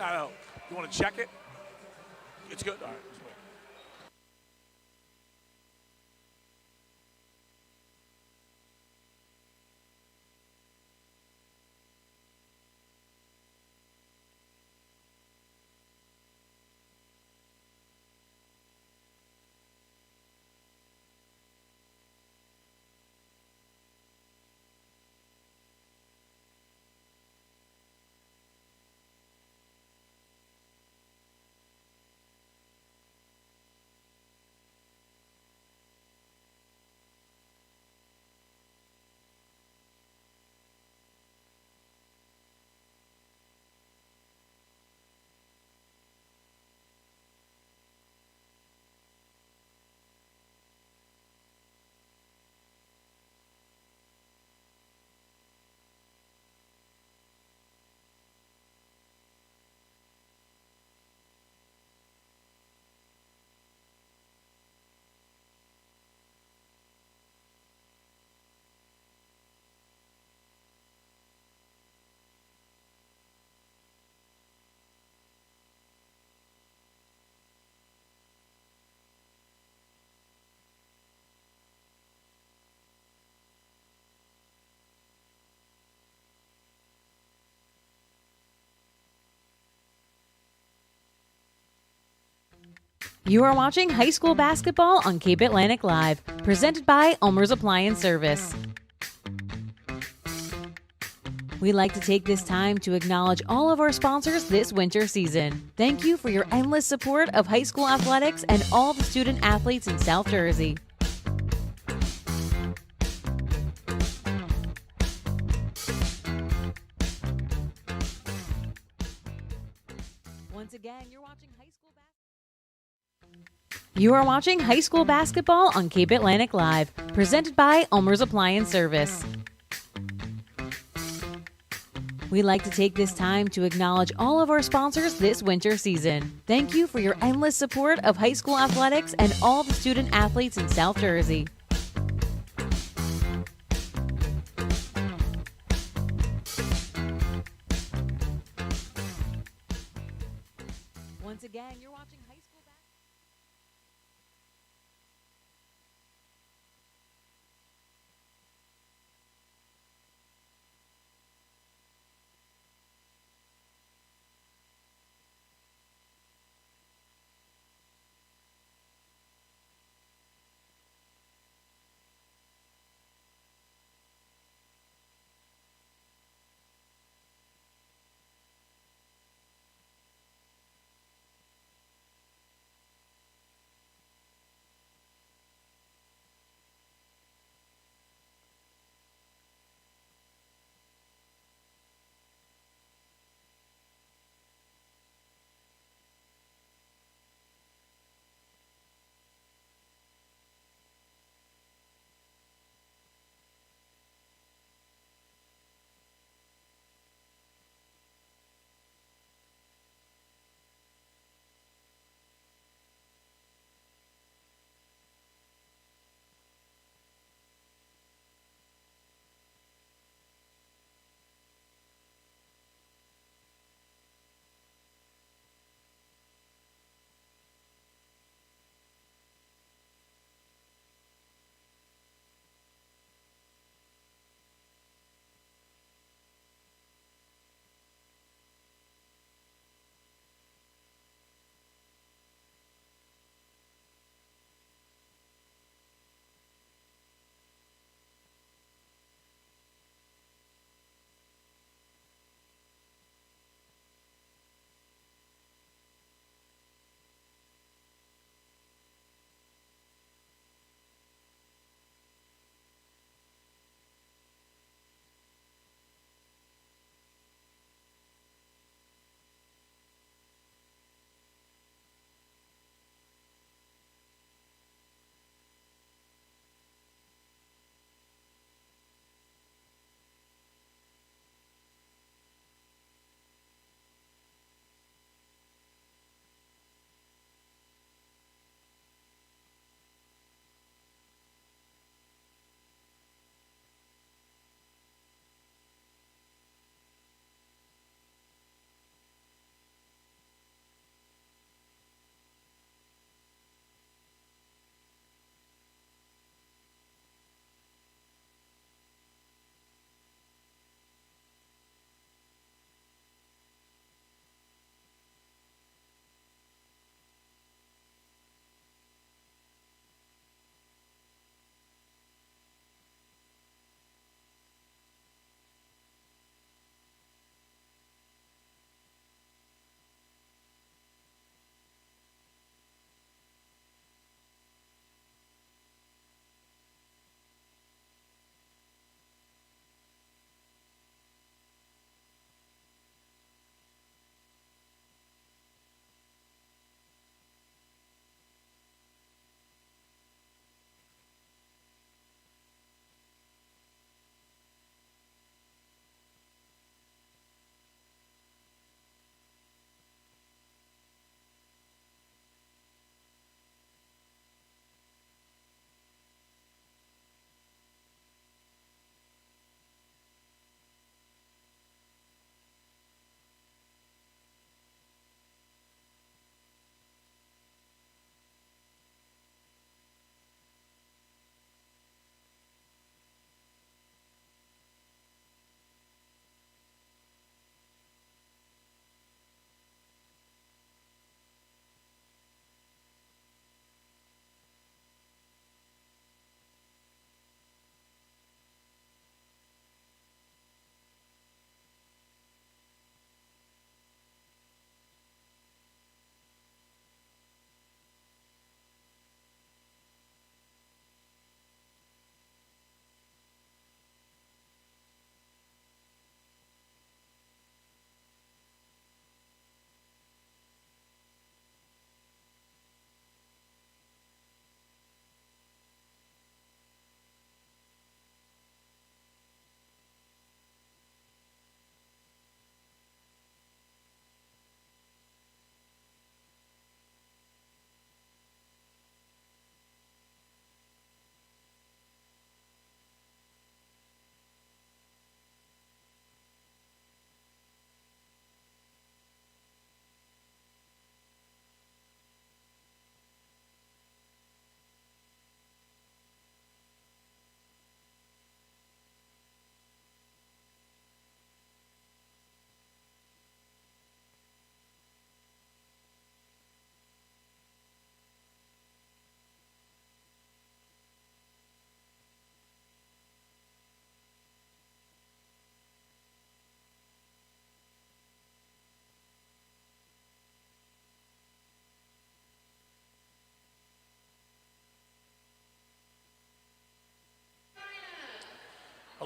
No. You want to check it? It's good. All right. Let's wait. You are watching high school basketball on Cape Atlantic Live, presented by Ulmer's Appliance Service. We'd like to take this time to acknowledge all of our sponsors this winter season. Thank you for your endless support of high school athletics and all the student athletes in South Jersey. Once again, you're watching high school basketball. You are watching high school basketball on Cape Atlantic Live, presented by Ulmer's Appliance Service. We'd like to take this time to acknowledge all of our sponsors this winter season. Thank you for your endless support of high school athletics and all the student athletes in South Jersey. Once again, you're watching high school basketball.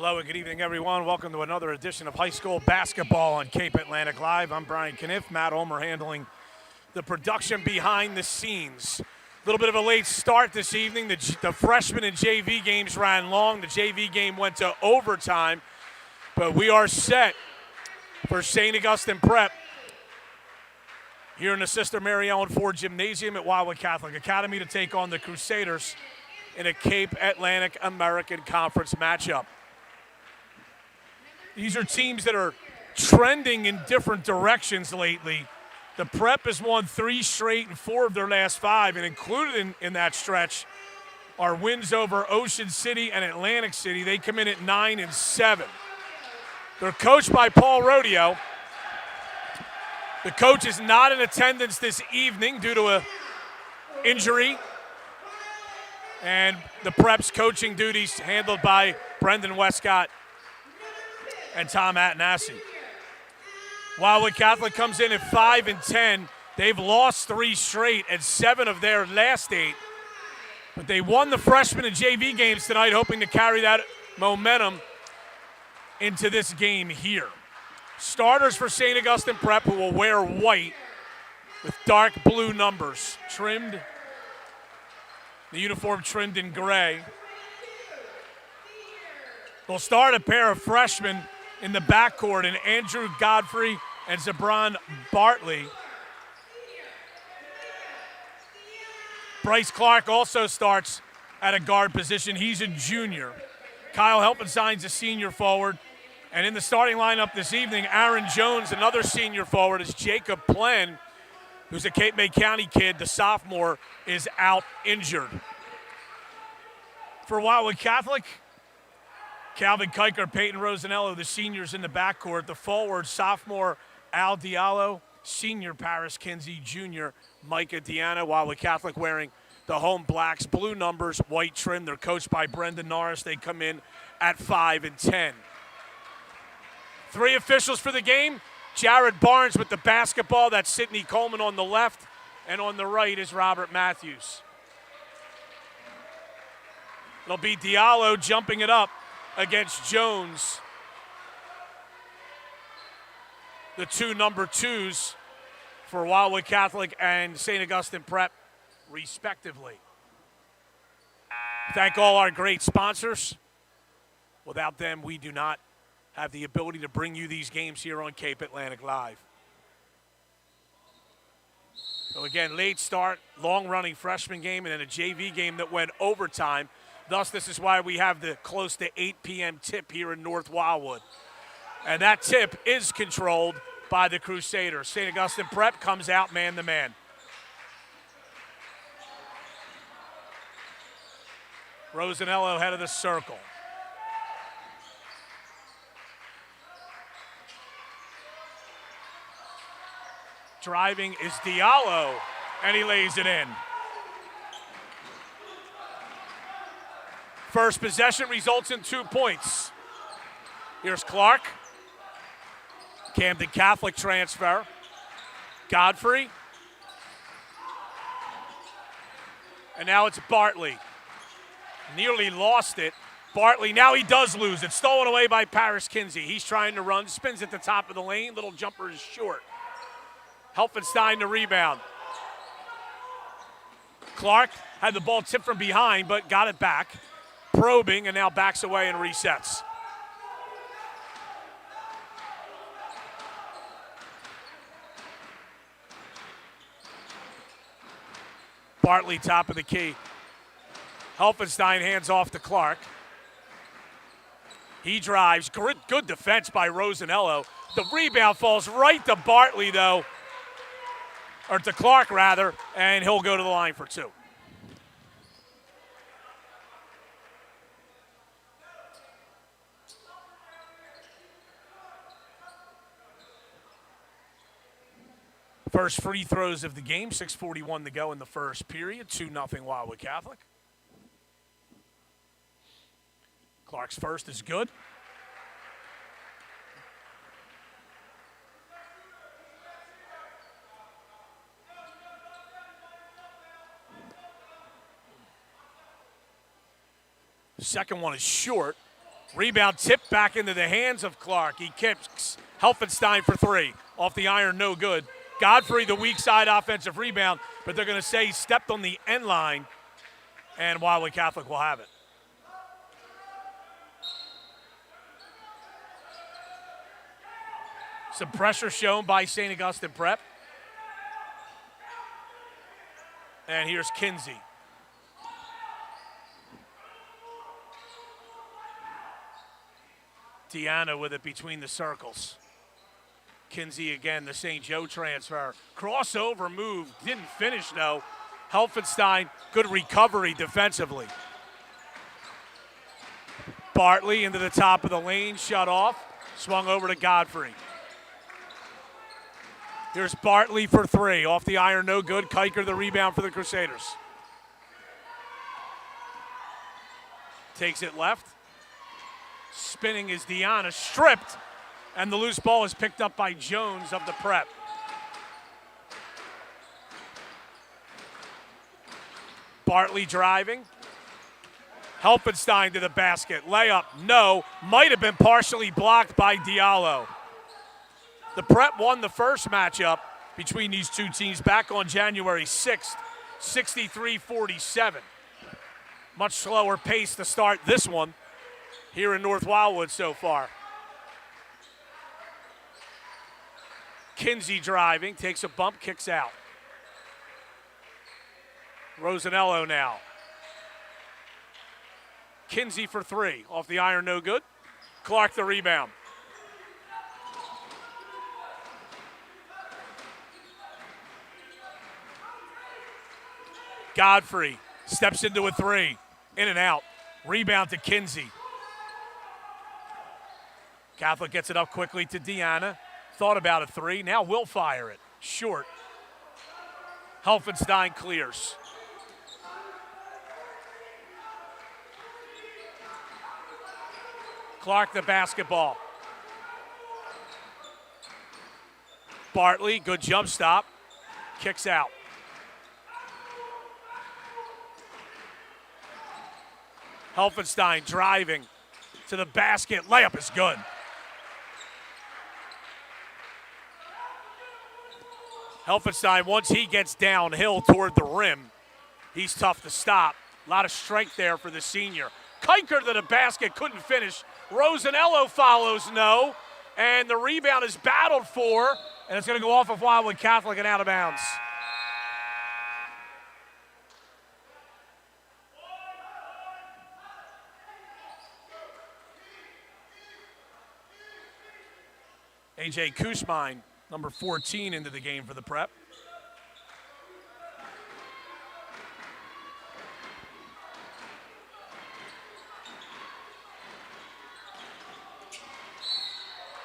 Hello and good evening, everyone. Welcome to another edition of high school basketball on Cape Atlantic Live. I'm Brian Kniff, Matt Ulmer handling the production behind the scenes. A little bit of a late start this evening. The freshman and JV games ran long. The JV game went to overtime, but we are set for St. Augustine Prep here in the Sister Mary Ellen Ford Gymnasium at Wildwood Catholic Academy to take on the Crusaders in a Cape Atlantic American Conference matchup. These are teams that are trending in different directions lately. The Prep has won 3 straight and 4 of their last 5, and included in that stretch are wins over Ocean City and Atlantic City. They come in at 9 and 7. They're coached by Paul Rodeo. The coach is not in attendance this evening due to an injury, and the Prep's coaching duties handled by Brendan Westcott and Tom Atanasi. Wildwood Catholic comes in at 5 and 10. They've lost 3 straight and 7 of their last 8. But they won the freshman and JV games tonight, hoping to carry that momentum into this game here. Starters for St. Augustine Prep, who will wear white with dark blue numbers, trimmed, the uniform trimmed in gray. They'll start a pair of freshmen in the backcourt in Andrew Godfrey and Zabron Bartley. Bryce Clark also starts at a guard position. He's a junior. Kyle Helpenstein's a senior forward. And in the starting lineup this evening, Aaron Jones, another senior forward, is Jacob Plen, who's a Cape May County kid, the sophomore, is out injured. For Wildwood Catholic, Calvin Kiker, Peyton Rosanello, the seniors in the backcourt. The forward, sophomore Al Diallo, senior Paris Kinsey, junior Micah Deanna. Wildwood Catholic wearing the home blacks, blue numbers, white trim. They're coached by Brendan Norris. They come in at 5 and 10. 3 officials for the game. Jared Barnes with the basketball. That's Sidney Coleman on the left. And on the right is Robert Matthews. It'll be Diallo jumping it up against Jones. The 2 number 2s for Wildwood Catholic and St. Augustine Prep, respectively. Thank all our great sponsors. Without them, we do not have the ability to bring you these games here on Cape Atlantic Live. So again, late start, long-running freshman game, and then a JV game that went overtime. Thus, this is why we have the close to 8 p.m. tip here in North Wildwood. And that tip is controlled by the Crusaders. St. Augustine Prep comes out man-to-man. Rosanello head of the circle. Driving is Diallo, and he lays it in. First possession results in 2 points. Here's Clark. Camden Catholic transfer. Godfrey. And now it's Bartley. Nearly lost it. Bartley, now he does lose it. Stolen away by Paris Kinsey. He's trying to run, spins at the top of the lane. Little jumper is short. Helfenstein to rebound. Clark had the ball tipped from behind, but got it back. Probing, and now backs away and resets. Bartley, top of the key. Helfenstein hands off to Clark. He drives. Good defense by Rosanello. The rebound falls right to Bartley, though. Or to Clark, rather, and he'll go to the line for 2. First free throws of the game, 6:41 to go in the first period, 2-0 Wildwood Catholic. Clark's first is good. Second one is short, Rebound tipped back into the hands of Clark. He kicks Helfenstein for three. Off the iron, no good. Godfrey, the weak side offensive rebound, but they're going to say he stepped on the end line, and Wildwood Catholic will have it. Some pressure shown by St. Augustine Prep. And here's Kinsey. Deanna with it between the circles. Kinsey again, the St. Joe transfer. Crossover move, didn't finish though. Helfenstein, good recovery defensively. Bartley into the top of the lane, shut off. Swung over to Godfrey. Here's Bartley for three. Off the iron, no good. Kiker the rebound for the Crusaders. Takes it left. Spinning is Deanna, stripped, and the loose ball is picked up by Jones of the Prep. Bartley driving. Helfenstein to the basket. Layup, no. Might have been partially blocked by Diallo. The Prep won the first matchup between these two teams back on January 6th, 63-47. Much slower pace to start this one here in North Wildwood so far. Kinsey driving, takes a bump, kicks out. Rosanello now. Kinsey for three. Off the iron, no good. Clark the rebound. Godfrey steps into a three. In and out. Rebound to Kinsey. Catholic gets it up quickly to Deanna. Thought about a three. Now will fire it. Short. Helfenstein clears. Clark the basketball. Bartley, good jump stop. Kicks out. Helfenstein driving to the basket. Layup is good. Helfenstein, once he gets downhill toward the rim, he's tough to stop. A lot of strength there for the senior. Kiker to the basket, couldn't finish. Rosanello follows, no. And the rebound is battled for, and it's going to go off of Wildwood Catholic and out of bounds. A.J. Kusmine, number 14, into the game for the Prep.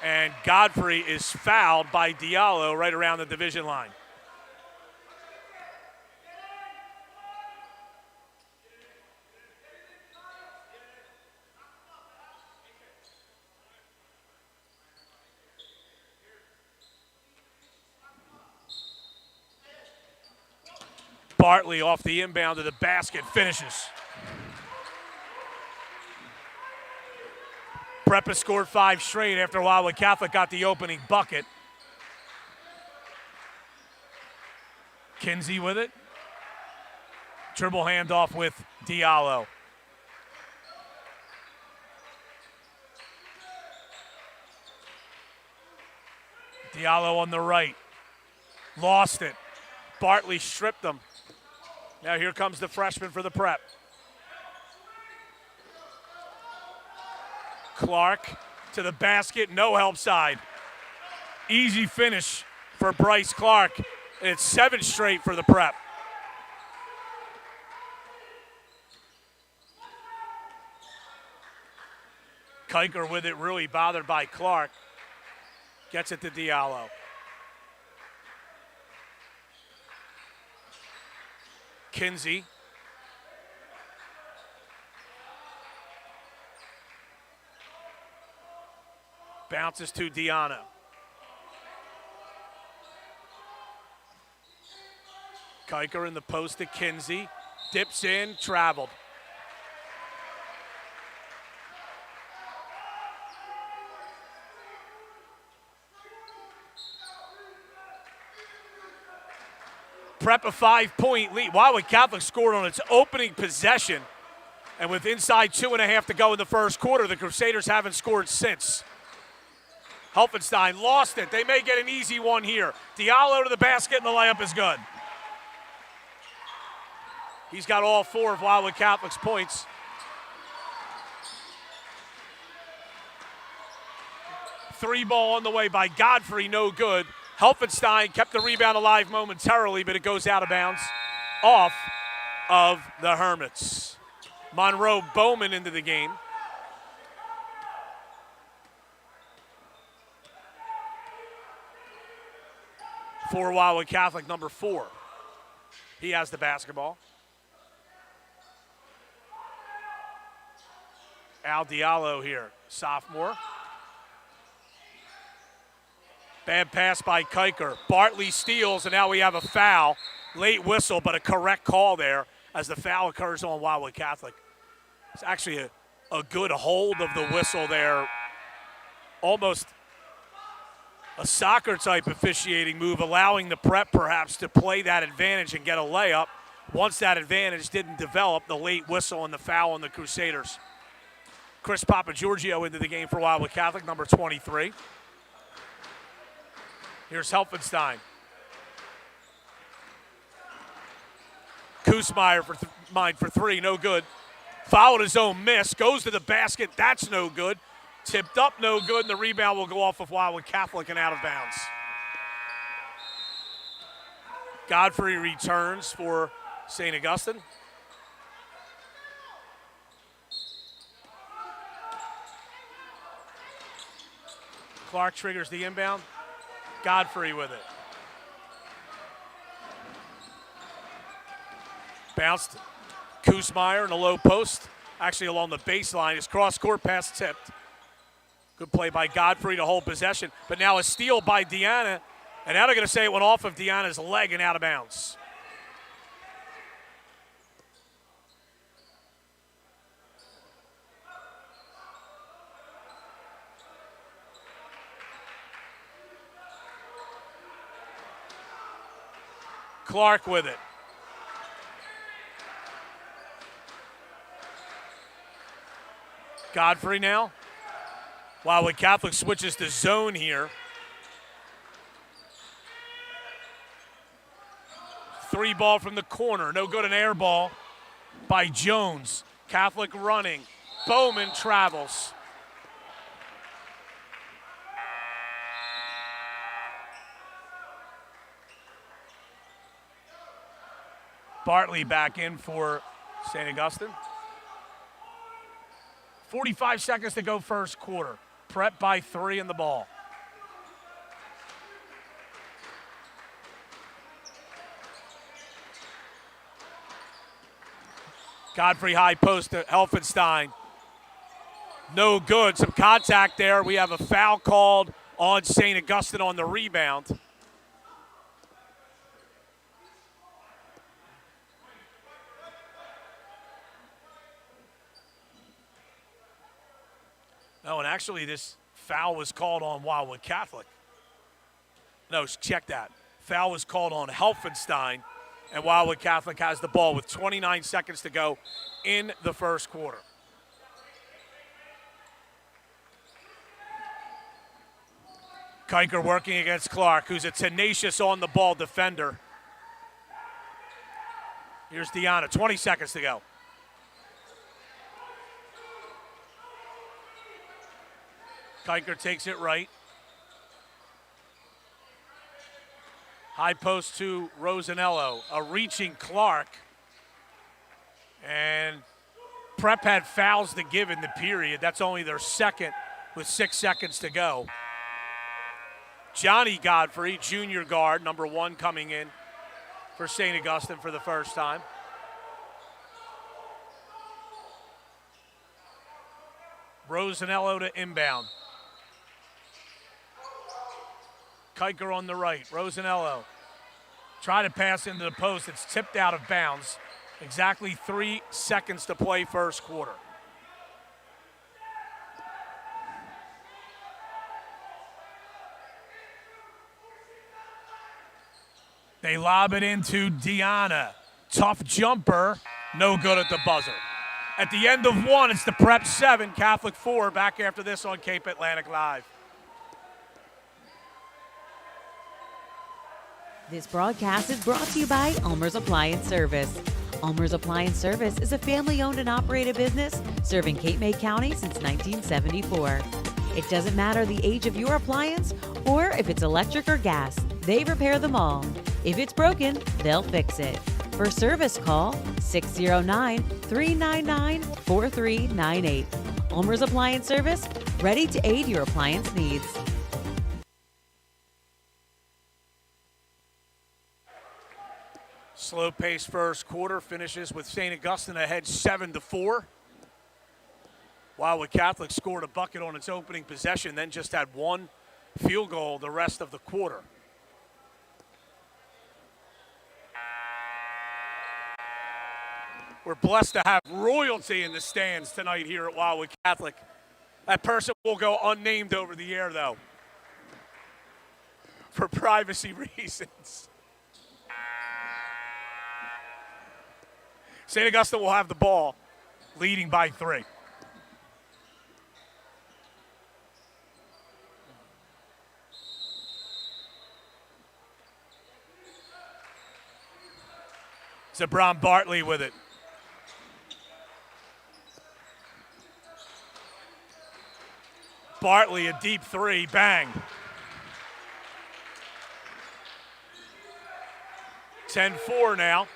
And Godfrey is fouled by Diallo right around the division line. Bartley off the inbound to the basket, finishes. Prep has scored 5 straight after Wildwood Catholic got the opening bucket. Kinsey with it. Dribble handoff with Diallo. Diallo on the right. Lost it. Bartley stripped them. Now here comes the freshman for the Prep. Clark to the basket, no help side. Easy finish for Bryce Clark. And it's 7 straight for the Prep. Kiker with it, really bothered by Clark. Gets it to Diallo. Kinsey. Bounces to Deanna. Kiker in the post to Kinsey. Dips in, traveled. Prep a 5-point lead. Wildwood Catholic scored on its opening possession. And with inside 2.5 to go in the first quarter, the Crusaders haven't scored since. Helfenstein lost it. They may get an easy one here. Diallo to the basket, and the layup is good. He's got all 4 of Wildwood Catholic's points. Three ball on the way by Godfrey, no good. Helfenstein kept the rebound alive momentarily, but it goes out of bounds off of the Hermits. Monroe Bowman into the game. For Wildwood Catholic, number 4. He has the basketball. Al Diallo here, sophomore. Bad pass by Kiker. Bartley steals, and now we have a foul. Late whistle, but a correct call there as the foul occurs on Wildwood Catholic. It's actually a good hold of the whistle there. Almost a soccer-type officiating move, allowing the Prep perhaps to play that advantage and get a layup. Once that advantage didn't develop, the late whistle and the foul on the Crusaders. Chris Papagiorgio into the game for Wildwood Catholic, number 23. Here's Helfenstein. Kusmeyer for mine for 3, no good. Fouled his own miss, goes to the basket, that's no good. Tipped up, no good, and the rebound will go off of Wildwood Catholic and out of bounds. Godfrey returns for St. Augustine. Clark triggers the inbound. Godfrey with it. Bounced. Kusmeyer in a low post. Actually along the baseline. His cross-court pass tipped. Good play by Godfrey to hold possession. But now a steal by Deanna. And now they're going to say it went off of Deanna's leg and out of bounds. Clark with it. Godfrey now. Wildwood Catholic switches to zone here. 3 ball from the corner. No good, an air ball by Jones. Catholic running. Bowman travels. Bartley back in for St. Augustine. 45 seconds to go first quarter. Prep by 3 in the ball. Godfrey high post to Helfenstein. No good. Some contact there. We have a foul called on St. Augustine on the rebound. No, and actually this foul was called on Wildwood Catholic. No, check that. Foul was called on Helfenstein, and Wildwood Catholic has the ball with 29 seconds to go in the first quarter. Kiker working against Clark, who's a tenacious on-the-ball defender. Here's Deanna, 20 seconds to go. Kiker takes it right. High post to Rosanello. A reaching Clark. And Prep had fouls to give in the period. That's only their second with 6 seconds to go. Johnny Godfrey, junior guard, number 1 coming in for St. Augustine for the first time. Rosanello to inbound. Kiker on the right. Rosanello try to pass into the post. It's tipped out of bounds. Exactly 3 seconds to play first quarter. They lob it into Deanna. Tough jumper, no good at the buzzer. At the end of one, it's the Prep 7, Catholic 4. Back after this on Cape Atlantic Live. This broadcast is brought to you by Ulmer's Appliance Service. Ulmer's Appliance Service is a family-owned and operated business serving Cape May County since 1974. It doesn't matter the age of your appliance or if it's electric or gas, they repair them all. If it's broken, they'll fix it. For service, call 609-399-4398. Ulmer's Appliance Service, ready to aid your appliance needs. Slow pace first quarter finishes with St. Augustine ahead 7-4. Wildwood Catholic scored a bucket on its opening possession, then just had one field goal the rest of the quarter. We're blessed to have royalty in the stands tonight here at Wildwood Catholic. That person will go unnamed over the air, though, for privacy reasons. St. Augustine will have the ball, leading by 3. Zabron Bartley with it. Bartley, a deep 3, bang. 10-4 now.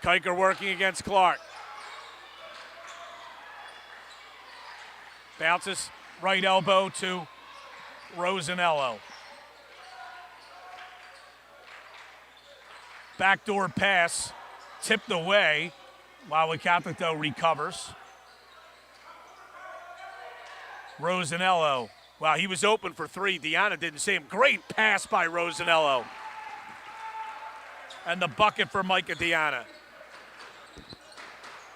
Kiker working against Clark. Bounces right elbow to Rosanello. Backdoor pass, tipped away. Wildwood Catholic, though, recovers. Rosanello. Wow, he was open for 3. Deanna didn't see him. Great pass by Rosanello. And the bucket for Micah Deanna.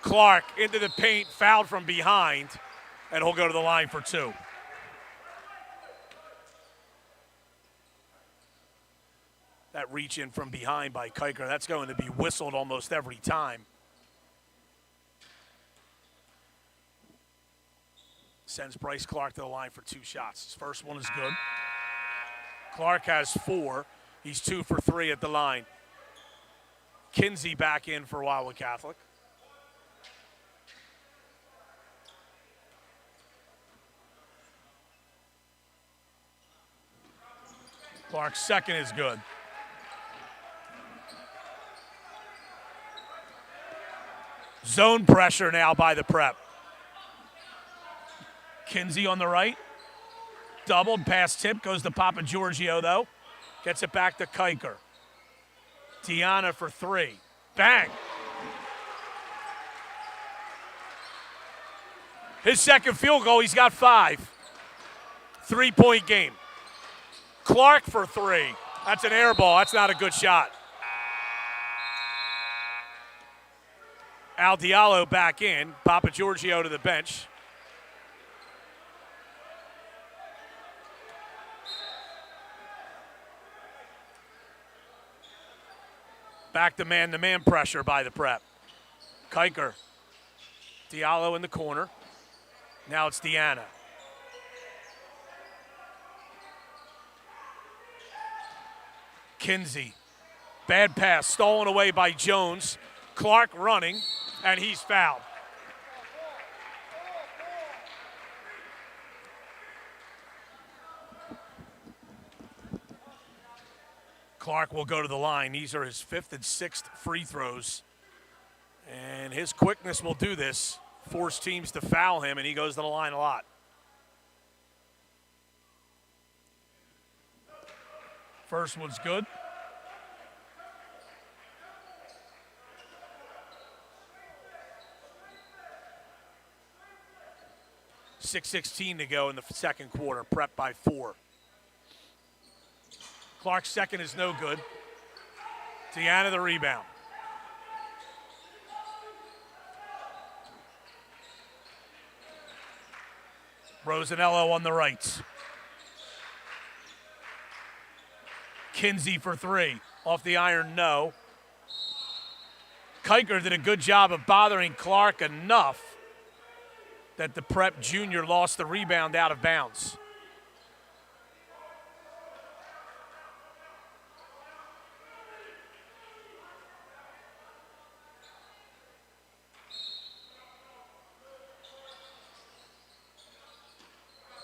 Clark into the paint, fouled from behind, and he'll go to the line for 2. That reach in from behind by Kiker, that's going to be whistled almost every time. Sends Bryce Clark to the line for 2 shots. His first one is good. Clark has 4. He's 2 for 3 at the line. Kinsey back in for Wildwood Catholic. Clark's second is good. Zone pressure now by the Prep. Kinsey on the right. Doubled, pass tip, goes to Papa Giorgio, though. Gets it back to Kiker. Deanna for 3. Bang! His second field goal, he's got 5. 3-point game. Clark for 3. That's an air ball. That's not a good shot. Al Diallo back in. Papa Giorgio to the bench. Back to man-to-man pressure by the Prep. Kiker. Diallo in the corner. Now it's Deanna. Kinsey. Bad pass, stolen away by Jones. Clark running, and he's fouled. Clark will go to the line. These are his 5th and 6th free throws. And his quickness will do this. Force teams to foul him, and he goes to the line a lot. First one's good. .6:16 to go in the second quarter. Prep by 4. Clark's second is no good. Deanna the rebound. Rosanello on the right. Kinsey for three. Off the iron, no. Kiker did a good job of bothering Clark enough that the Prep junior lost the rebound out of bounds.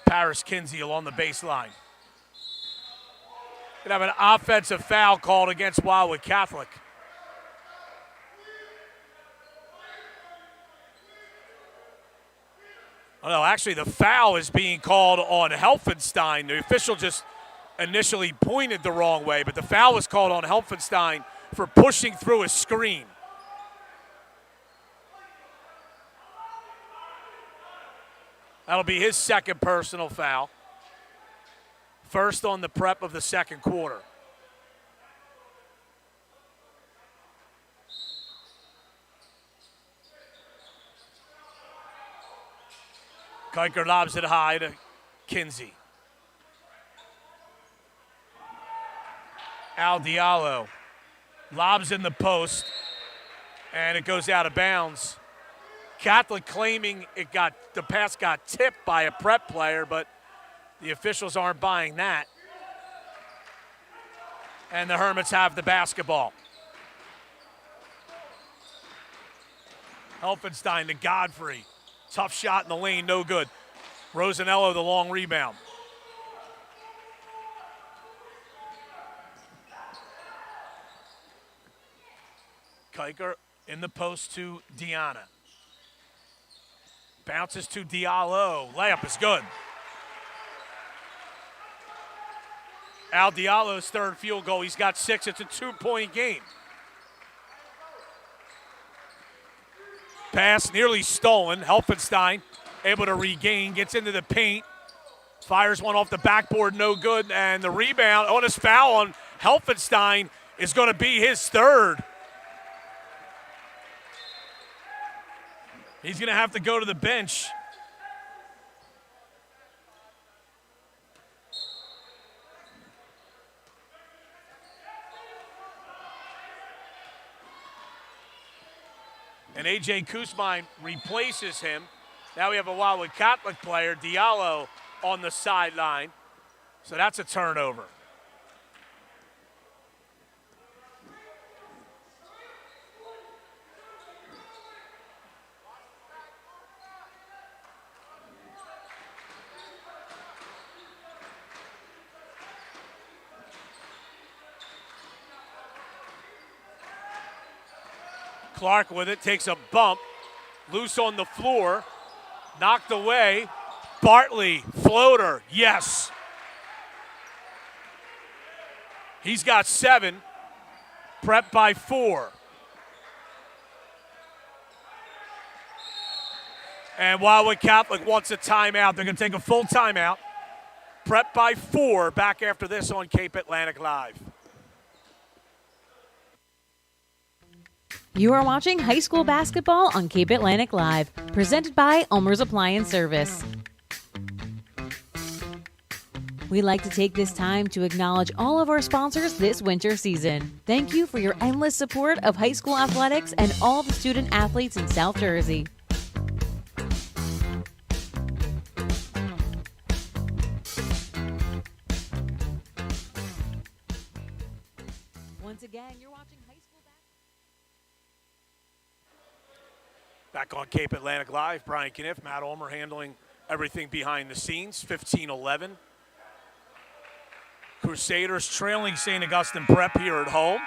Paris Kinsey along the baseline. Could have an offensive foul called against Wildwood Catholic. Oh, no, actually the foul is being called on Helfenstein. The official just initially pointed the wrong way, but the foul was called on Helfenstein for pushing through a screen. That'll be his second personal foul. First on the Prep of the second quarter. Kiker lobs it high to Kinsey. Al Diallo lobs in the post, and it goes out of bounds. Catholic claiming the pass got tipped by a Prep player, but the officials aren't buying that. And the Hermits have the basketball. Helfenstein to Godfrey. Tough shot in the lane, no good. Rosanello, the long rebound. Kiker in the post to Deanna. Bounces to Diallo. Layup is good. Al Diallo's third field goal. He's got 6. It's a 2-point game. Pass nearly stolen. Helfenstein able to regain. Gets into the paint. Fires one off the backboard. No good. And the rebound. Oh, this foul on Helfenstein is going to be his third. He's going to have to go to the bench. And A.J. Kusmine replaces him. Now we have a Wildwood Catholic player, Diallo, on the sideline. So that's a turnover. Clark with it, takes a bump, loose on the floor, knocked away. Bartley, floater, yes. He's got 7, Prep by 4. And Wildwood Catholic wants a timeout. They're going to take a full timeout. Prep by 4, back after this on Cape Atlantic Live. You are watching high school basketball on Cape Atlantic Live, presented by Ulmer's Appliance Service. We'd like to take this time to acknowledge all of our sponsors this winter season. Thank you for your endless support of high school athletics and all the student athletes in South Jersey. Once again, you're watching high school basketball. Back on Cape Atlantic Live, Brian Kniff, Matt Ulmer handling everything behind the scenes, 15-11. Crusaders trailing St. Augustine Prep here at home.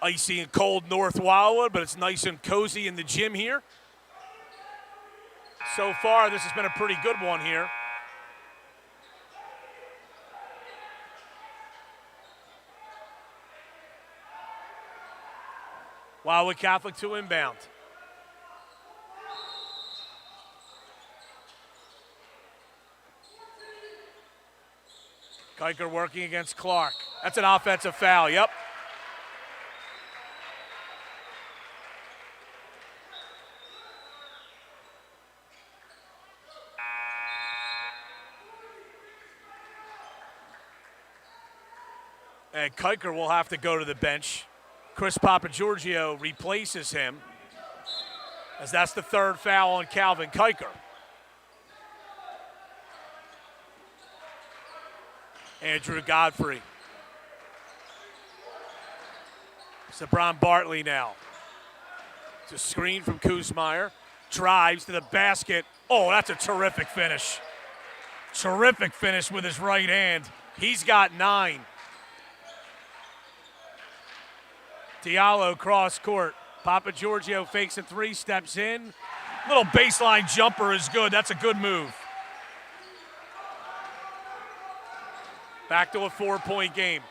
Icy and cold North Wildwood, but it's nice and cozy in the gym here. So far, this has been a pretty good one here. Wildwood Catholic to inbound. Kiker working against Clark. That's an offensive foul, yep. And Kuiker will have to go to the bench. Chris Papagiorgio replaces him, as that's the third foul on Calvin Kuiker. Andrew Godfrey. Sabron Bartley now. It's a screen from Kuzmeyer. Drives to the basket. Oh, that's a terrific finish. Terrific finish with his right hand. He's got 9. Diallo cross court. Papagiorgio fakes a 3, steps in. Little baseline jumper is good. That's a good move. Back to a 4-point game.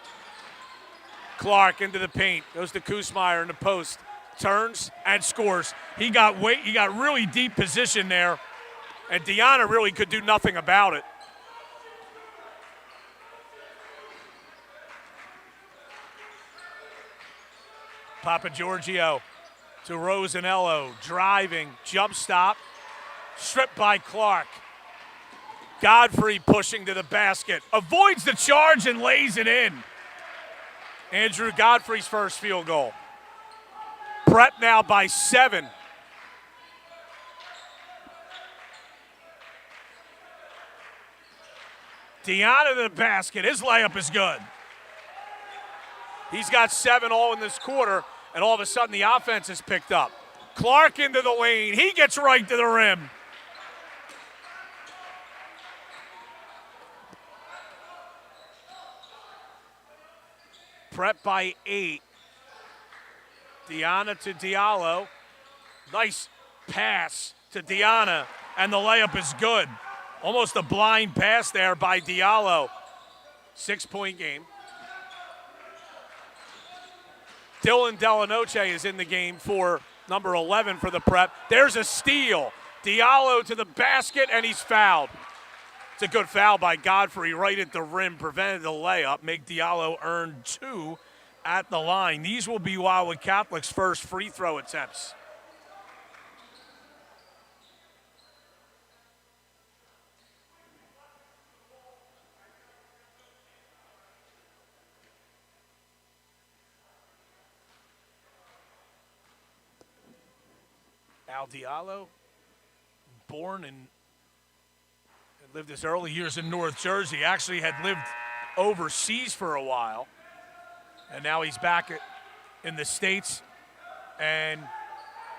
Clark into the paint. Goes to Kuzmeyer in the post. Turns and scores. He got really deep position there, and Deanna really could do nothing about it. Papagiorgio to Rosanello, driving, jump stop, stripped by Clark. Godfrey pushing to the basket, avoids the charge and lays it in. Andrew Godfrey's first field goal. Prep now by 7. Deanna to the basket, his layup is good. He's got 7 all in this quarter, and all of a sudden the offense is picked up. Clark into the lane, he gets right to the rim. Prep by 8. Deanna to Diallo. Nice pass to Deanna, and the layup is good. Almost a blind pass there by Diallo. 6-point game. Dylan Delanoche is in the game for number 11 for the Prep. There's a steal. Diallo to the basket, and he's fouled. It's a good foul by Godfrey right at the rim, prevented the layup, make Diallo earn 2 at the line. These will be Wildwood Catholic's first free throw attempts. Al Diallo, born and lived his early years in North Jersey, actually had lived overseas for a while, and now he's back in the States and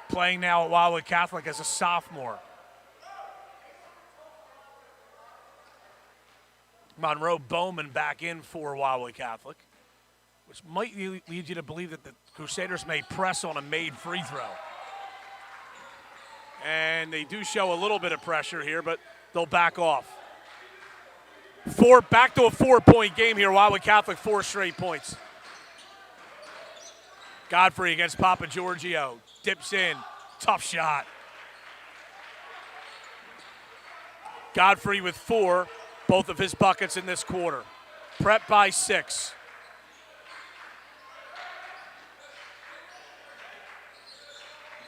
playing now at Wildwood Catholic as a sophomore. Monroe Bowman back in for Wildwood Catholic, which might lead you to believe that the Crusaders may press on a made free throw. And they do show a little bit of pressure here, but they'll back off. Back to a 4-point game here. Wildwood Catholic, 4 straight points. Godfrey against Papagiorgio. Dips in. Tough shot. Godfrey with 4, both of his buckets in this quarter. Prep by 6.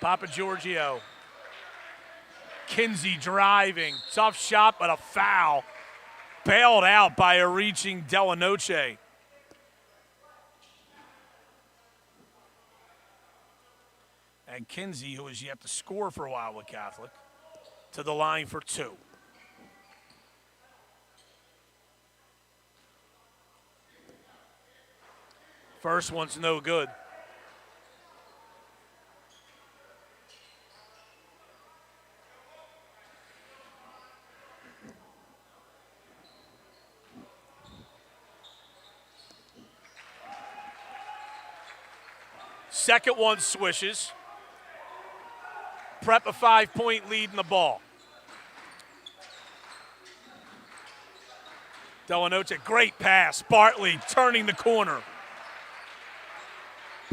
Papagiorgio. Kinsey driving. Tough shot, but a foul. Bailed out by a reaching Delanoche. And Kinsey, who has yet to score for Wildwood Catholic, to the line for 2. First one's no good. Second one swishes. Prep a 5-point lead in the ball. Delanoche, great pass. Bartley turning the corner.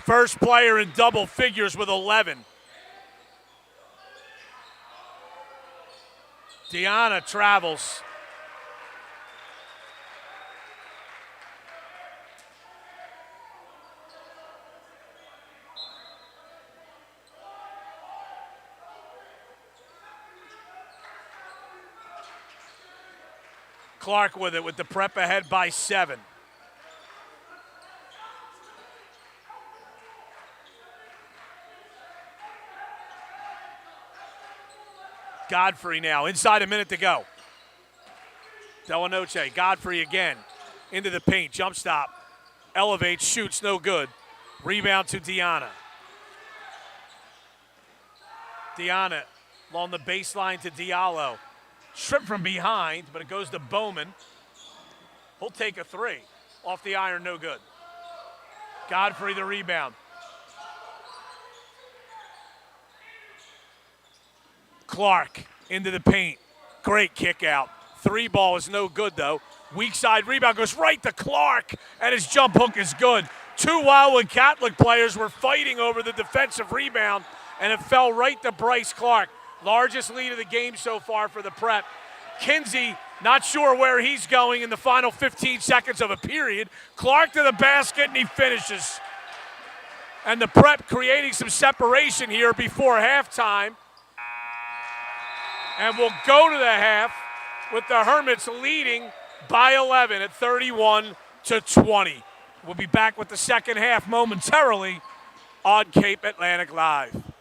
First player in double figures with 11. Deanna travels. Clark with it, with the Prep ahead by 7. Godfrey now, inside a minute to go. Delanoche, Godfrey again, into the paint, jump stop, elevates, shoots, no good. Rebound to Deanna. Deanna along the baseline to Diallo. Trip from behind, but it goes to Bowman. He'll take a three. Off the iron, no good. Godfrey the rebound. Clark into the paint. Great kick out. Three ball is no good though. Weak side rebound goes right to Clark, and his jump hook is good. Two Wildwood Catholic players were fighting over the defensive rebound, and it fell right to Bryce Clark. Largest lead of the game so far for the Prep. Kinsey, not sure where he's going in the final 15 seconds of a period. Clark to the basket, and he finishes. And the Prep creating some separation here before halftime. And we'll go to the half with the Hermits leading by 11 at 31-20. We'll be back with the second half momentarily on Cape Atlantic Live.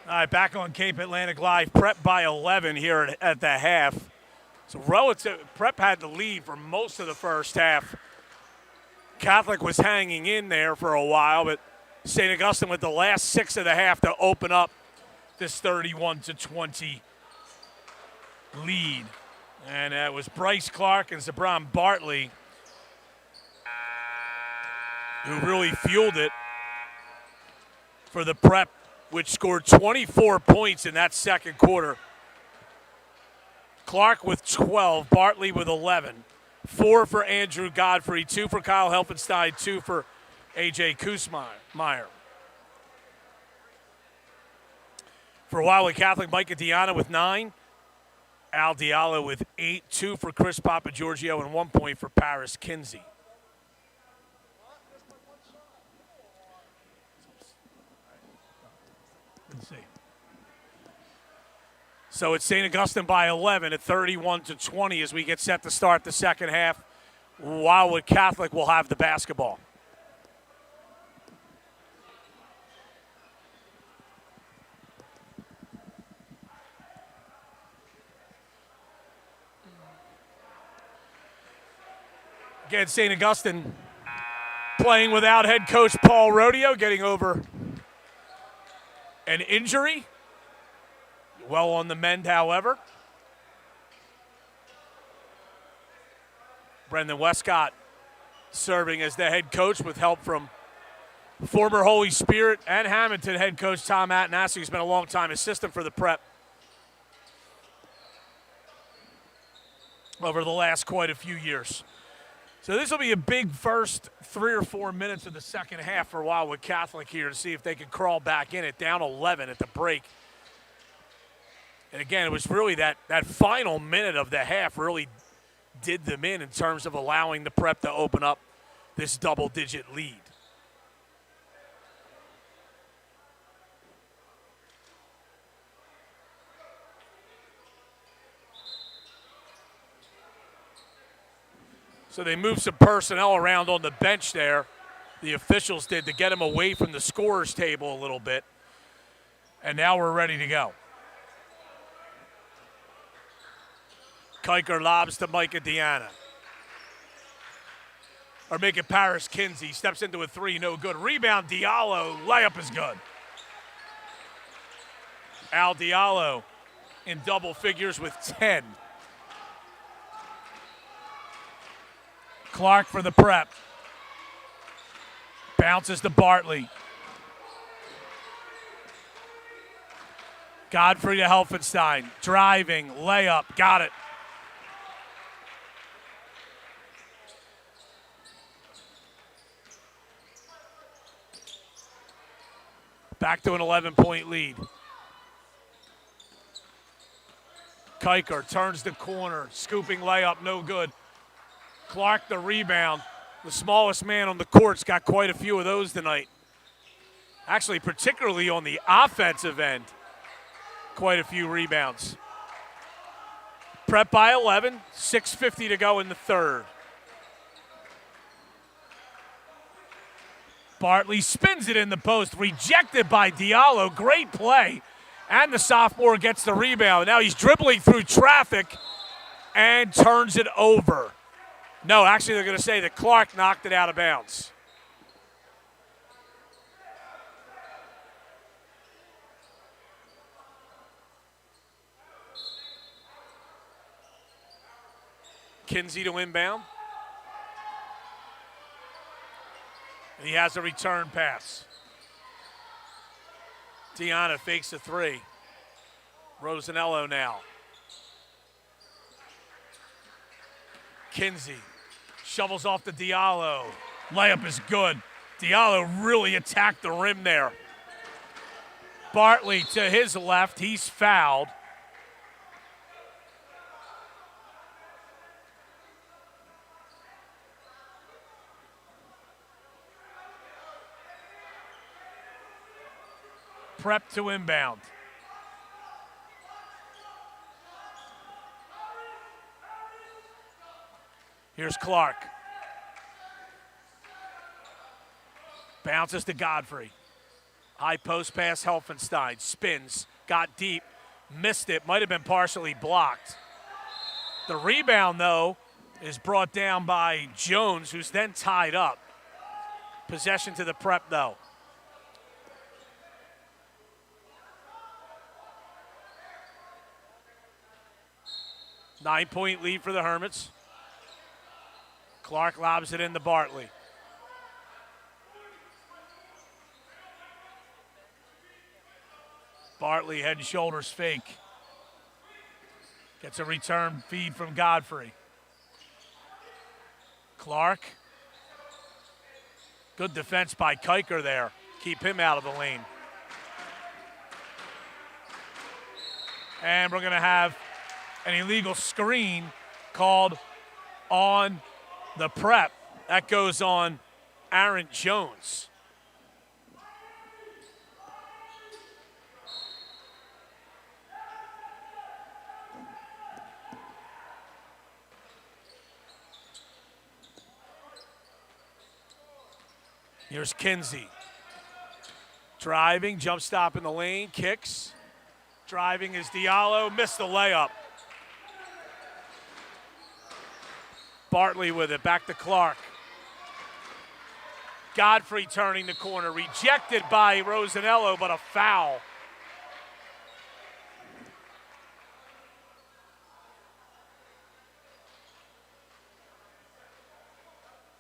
All right, back on Cape Atlantic Live. Prep by 11 here at the half. So Prep had the lead for most of the first half. Catholic was hanging in there for a while, but St. Augustine with the last 6 of the half to open up this 31-20 lead. And it was Bryce Clark and Zabron Bartley who really fueled it for the Prep, which scored 24 points in that second quarter. Clark with 12, Bartley with 11. 4 for Andrew Godfrey, 2 for Kyle Helfenstein, 2 for A.J. Kusmeyer. For Wildwood Catholic, Micah Diana with 9. Al Diallo with 8, 2 for Chris Papagiorgio, and 1 point for Paris Kinsey. Let's see. So it's St. Augustine by 11 at 31-20 as we get set to start the second half. Wildwood Catholic will have the basketball. Again, St. Augustine playing without head coach Paul Rodeo, getting over an injury. Well on the mend, however. Brendan Westcott serving as the head coach with help from former Holy Spirit and Hamilton head coach Tom Atanasi, who's been a long-time assistant for the Prep over the last quite a few years. So this will be a big first 3 or 4 minutes of the second half for Wildwood Catholic here to see if they can crawl back in it, down 11 at the break. And again, it was really that final minute of the half really did them in terms of allowing the Prep to open up this double-digit lead. So they moved some personnel around on the bench there. The officials did to get them away from the scorer's table a little bit. And now we're ready to go. Kiker lobs to Micah Diana. Or make it Paris Kinsey. Steps into a 3, no good. Rebound, Diallo. Layup is good. Al Diallo in double figures with 10. Clark for the Prep. Bounces to Bartley. Godfrey to Helfenstein. Driving, layup, got it. Back to an 11-point lead. Kiker turns the corner. Scooping layup, no good. Clark the rebound. The smallest man on the court's got quite a few of those tonight. Actually, particularly on the offensive end, quite a few rebounds. Prep by 11, 6:50 to go in the third. Bartley spins it in the post, rejected by Diallo. Great play. And the sophomore gets the rebound. Now he's dribbling through traffic and turns it over. No, actually they're going to say that Clark knocked it out of bounds. Kinsey to inbound. And he has a return pass. Diana fakes a 3. Rosanello now. Kinsey shovels off to Diallo. Layup is good. Diallo really attacked the rim there. Bartley to his left. He's fouled. Prep to inbound. Here's Clark. Bounces to Godfrey. High post pass, Helfenstein spins, got deep, missed it, might have been partially blocked. The rebound, though, is brought down by Jones, who's then tied up. Possession to the Prep, though. Nine-point lead for the Hermits. Clark lobs it into Bartley. Bartley head and shoulders fake. Gets a return feed from Godfrey. Clark. Good defense by Kiker there. Keep him out of the lane. And we're going to have an illegal screen called on the Prep. That goes on Aaron Jones. Here's Kinsey. Driving, jump stop in the lane, kicks. Driving is Diallo, missed the layup. Bartley with it, back to Clark. Godfrey turning the corner, rejected by Rosanello, but a foul.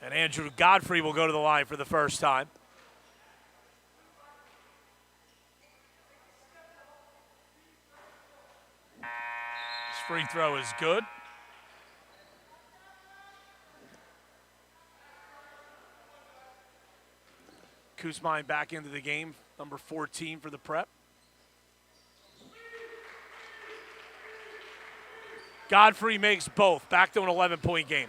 And Andrew Godfrey will go to the line for the first time. His free throw is good. Kuzmine back into the game, number 14 for the Prep. Godfrey makes both, back to an 11-point game.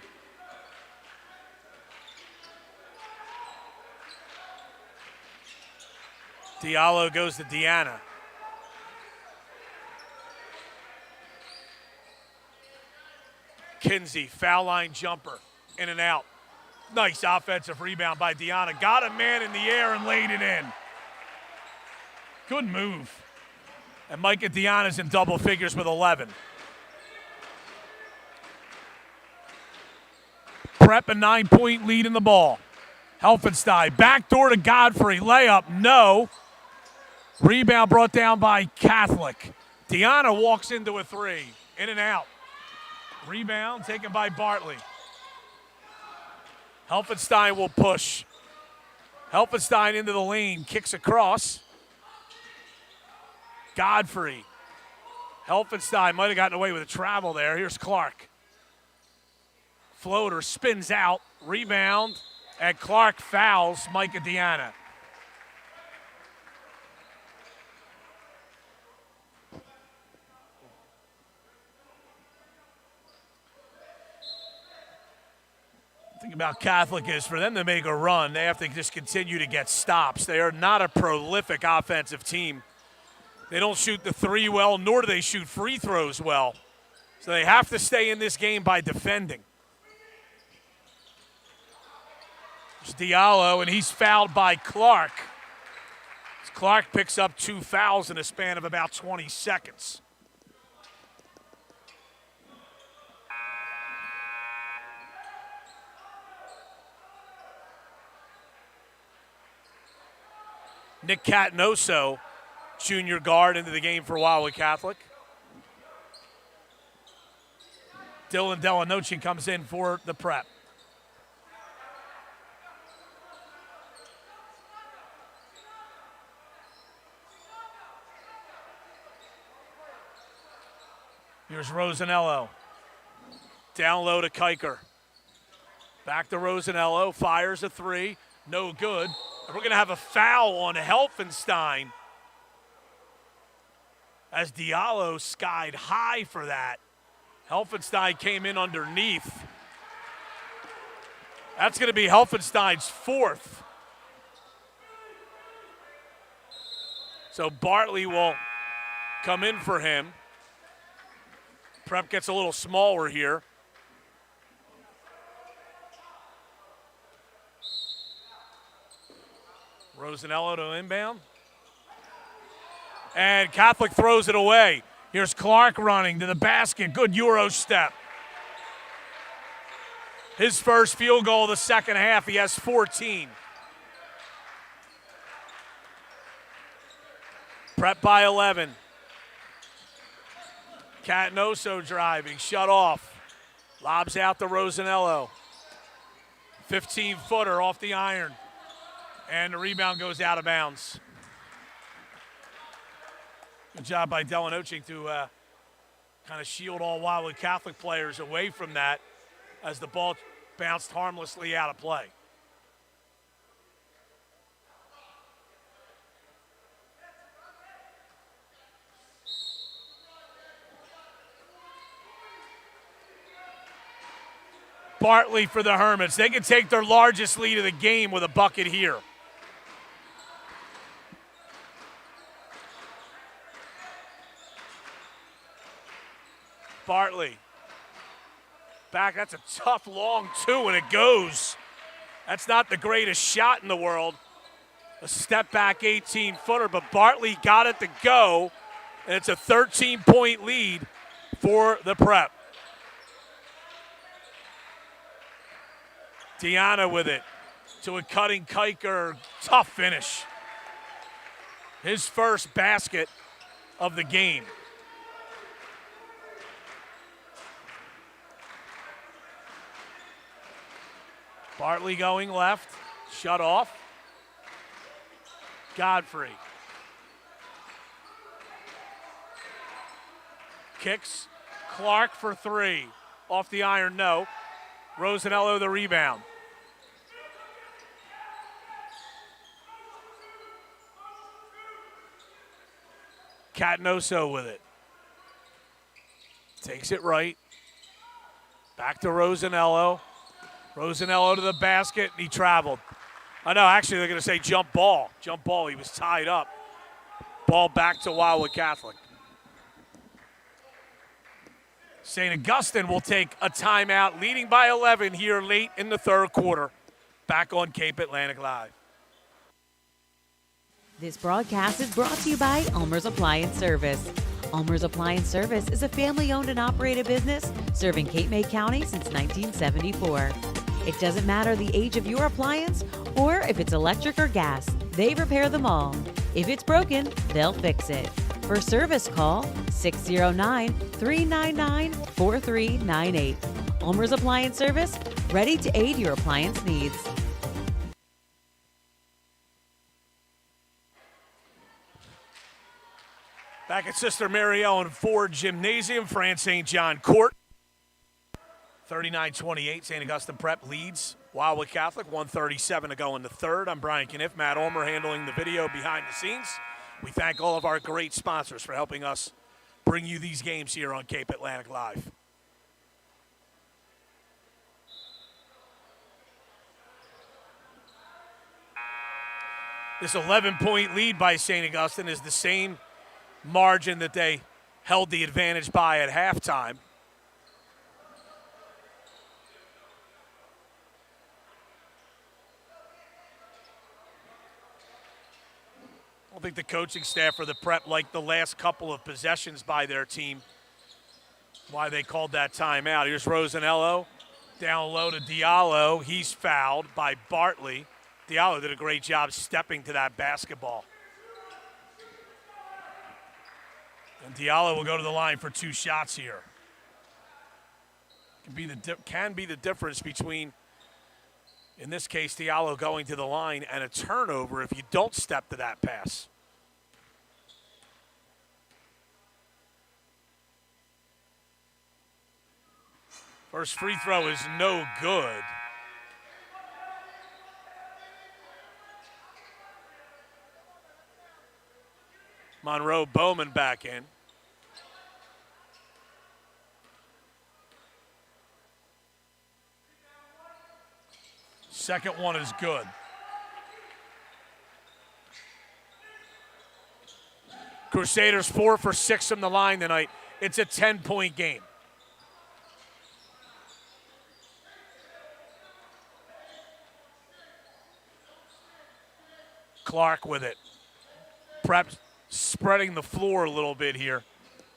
Diallo goes to Deanna. Kinsey, foul line jumper, in and out. Nice offensive rebound by Deanna. Got a man in the air and laid it in. Good move. And Micah Deanna's in double figures with 11. Prep a 9-point lead in the ball. Helfenstein, backdoor to Godfrey, layup, no. Rebound brought down by Catholic. Deanna walks into a three, in and out. Rebound taken by Bartley. Helfenstein will push. Helfenstein into the lane, kicks across. Godfrey. Helfenstein might have gotten away with a travel there. Here's Clark. Floater spins out, rebound, and Clark fouls Micah Deanna. The thing about Catholic is for them to make a run, they have to just continue to get stops. They are not a prolific offensive team. They don't shoot the three well, nor do they shoot free throws well. So they have to stay in this game by defending. There's Diallo, and he's fouled by Clark. Clark picks up 2 fouls in a span of about 20 seconds. Nick Catanoso, junior guard, into the game for Wildwood Catholic. Dylan Delanoche comes in for the Prep. Here's Rosanello. Down low to Kiker. Back to Rosanello, fires a three, no good. And we're going to have a foul on Helfenstein as Diallo skied high for that. Helfenstein came in underneath. That's going to be Helfenstein's 4th. So Bartley will come in for him. Prep gets a little smaller here. Rosanello to inbound. And Catholic throws it away. Here's Clark running to the basket. Good Euro step. His first field goal of the second half. He has 14. Prep by 11. Catanoso driving, shut off. Lobs out to Rosanello. 15-footer off the iron. And the rebound goes out of bounds. Good job by Delanoche to kind of shield all Wildwood Catholic players away from that as the ball bounced harmlessly out of play. Bartley for the Hermits. They can take their largest lead of the game with a bucket here. Bartley. Back, that's a tough long two, and it goes. That's not the greatest shot in the world. A step back 18-footer, but Bartley got it to go, and it's a 13-point lead for the Prep. Deanna with it to a cutting Kiker. Tough finish. His first basket of the game. Bartley going left. Shut off. Godfrey. Kicks. Clark for three. Off the iron, no. Rosanello the rebound. Catanoso with it. Takes it right. Back to Rosanello. Rosanello to the basket, and he traveled. I know, actually, they're going to say jump ball. Jump ball, he was tied up. Ball back to Wildwood Catholic. St. Augustine will take a timeout, leading by 11 here late in the third quarter. Back on Cape Atlantic Live. This broadcast is brought to you by Ulmer's Appliance Service. Ulmer's Appliance Service is a family-owned and operated business serving Cape May County since 1974. It doesn't matter the age of your appliance or if it's electric or gas, they repair them all. If it's broken, they'll fix it. For service, call 609-399-4398. Ulmer's Appliance Service, ready to aid your appliance needs. Back at Sister Mary Ellen Ford Gymnasium, France St. John Court. 39-28, St. Augustine Prep leads Wildwood Catholic, 1:37 to go in the third. I'm Brian Kniff, Matt Ulmer handling the video behind the scenes. We thank all of our great sponsors for helping us bring you these games here on Cape Atlantic Live. This 11-point lead by St. Augustine is the same margin that they held the advantage by at halftime. I don't think the coaching staff for the Prep liked the last couple of possessions by their team, why they called that timeout. Here's Rosanello down low to Diallo. He's fouled by Bartley. Diallo did a great job stepping to that basketball. And Diallo will go to the line for two shots here. Can be the difference between, in this case, Diallo going to the line and a turnover if you don't step to that pass. First free throw is no good. Monroe Bowman back in. Second one is good. Crusaders 4 for 6 from the line tonight. It's a 10-point game. Clark with it. Prep spreading the floor a little bit here.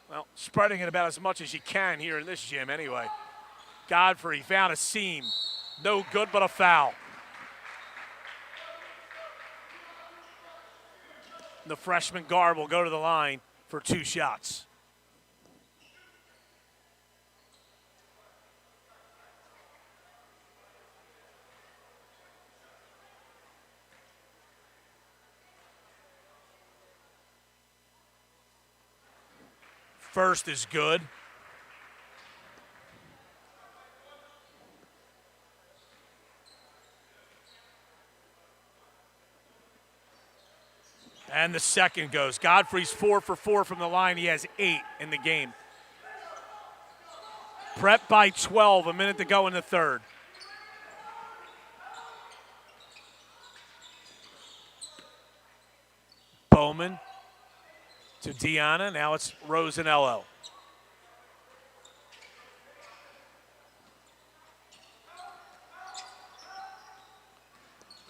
Well, spreading it about as much as you can here in this gym anyway. Godfrey found a seam. No good, but a foul. The freshman guard will go to the line for 2 shots. First is good. And the second goes. Godfrey's 4 for 4 from the line. He has 8 in the game. Prep by 12, a minute to go in the third. Bowman to Deanna. Now it's Rosanello.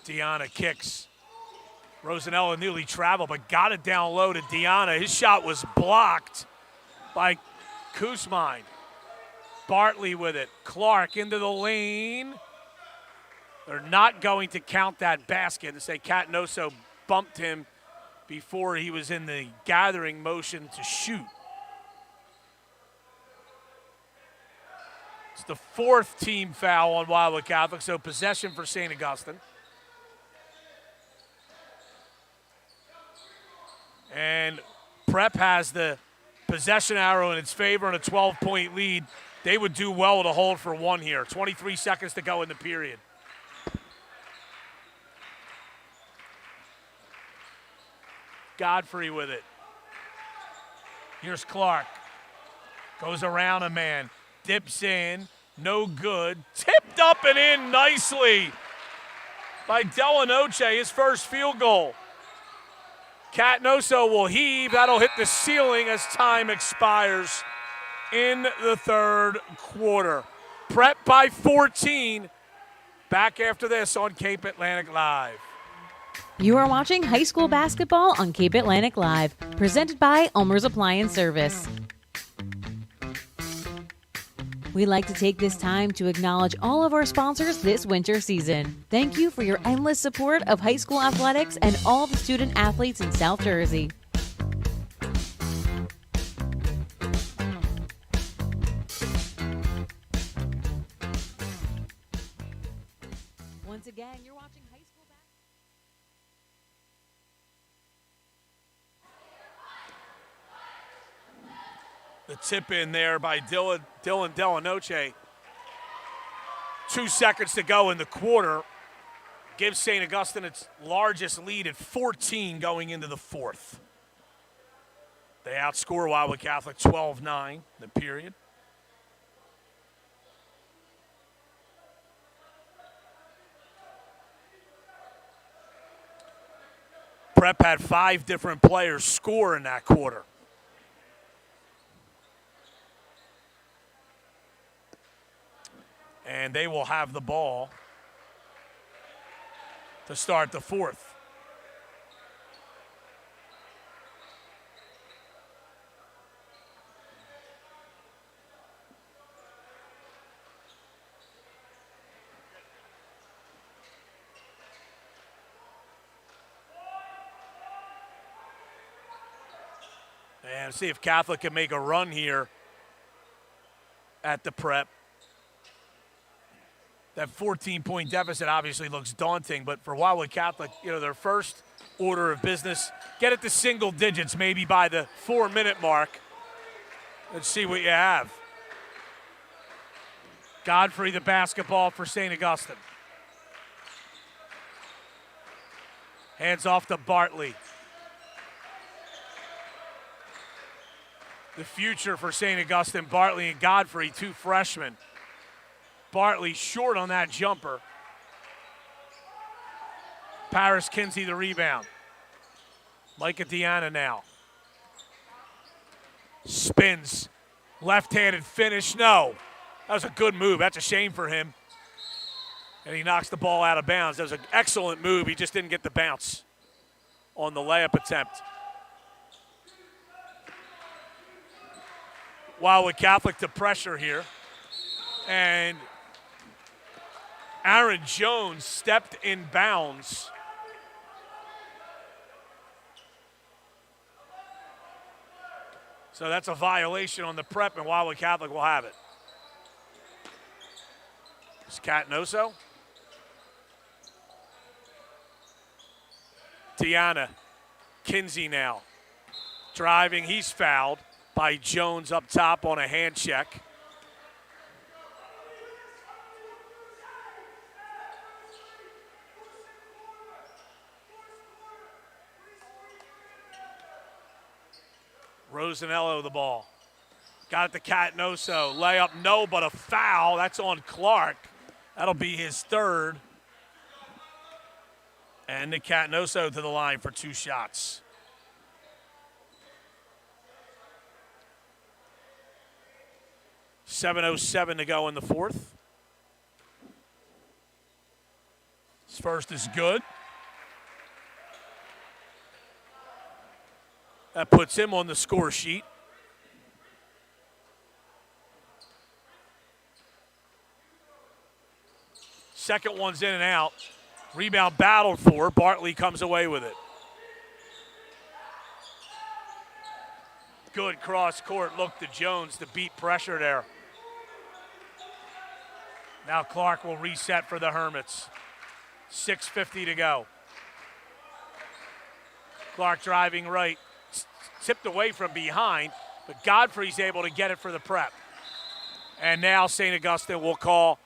Deanna kicks. Rosanello nearly traveled, but got it down low to Deanna. His shot was blocked by Kuzmine. Bartley with it. Clark into the lane. They're not going to count that basket and say Catnoso bumped him before he was in the gathering motion to shoot. It's the 4th team foul on Wildwood Catholic, so possession for St. Augustine. And Prep has the possession arrow in its favor and a 12-point lead. They would do well to hold for 1 here. 23 seconds to go in the period. Godfrey with it. Here's Clark. Goes around a man. Dips in. No good. Tipped up and in nicely by Delanoche, his first field goal. Catnoso will heave. That'll hit the ceiling as time expires in the third quarter. Prep by 14. Back after this on Cape Atlantic Live. You are watching high school basketball on Cape Atlantic Live, presented by Ulmer's Appliance Service. We'd like to take this time to acknowledge all of our sponsors this winter season. Thank you for your endless support of high school athletics and all the student athletes in South Jersey. Once again, you're watching high school basketball. The tip in there by Dylan Delanoche. 2 seconds to go in the quarter. Gives St. Augustine its largest lead at 14 going into the 4th. They outscore Wildwood Catholic 12-9 in the period. Prep had 5 different players score in that quarter. And they will have the ball to start the 4th. And see if Catholic can make a run here at the Prep. That 14-point deficit obviously looks daunting, but for Wildwood Catholic, their first order of business, get it to single digits maybe by the 4-minute mark. Let's see what you have. Godfrey the basketball for St. Augustine. Hands off to Bartley. The future for St. Augustine, Bartley and Godfrey, 2 freshmen. Bartley short on that jumper. Paris Kinsey the rebound. Micah Deanna now. Spins. Left-handed finish. No. That was a good move. That's a shame for him. And he knocks the ball out of bounds. That was an excellent move. He just didn't get the bounce on the layup attempt. Wildwood Catholic to pressure here. And Aaron Jones stepped in bounds. So that's a violation on the prep, and Wildwood Catholic will have it. It's Catnoso. Deanna. Kinsey now. Driving, he's fouled by Jones up top on a hand check. Rosanello the ball. Got it to Catnoso. Layup, no, but a foul. That's on Clark. That'll be his third. And the Catnoso to the line for 2 shots. .707 to go in the fourth. His first is good. That puts him on the score sheet. Second one's in and out. Rebound battled for. Bartley comes away with it. Good cross court look to Jones to beat pressure there. Now Clark will reset for the Hermits. 6:50 to go. Clark driving right. Tipped away from behind, but Godfrey's able to get it for the prep. And now St. Augustine will call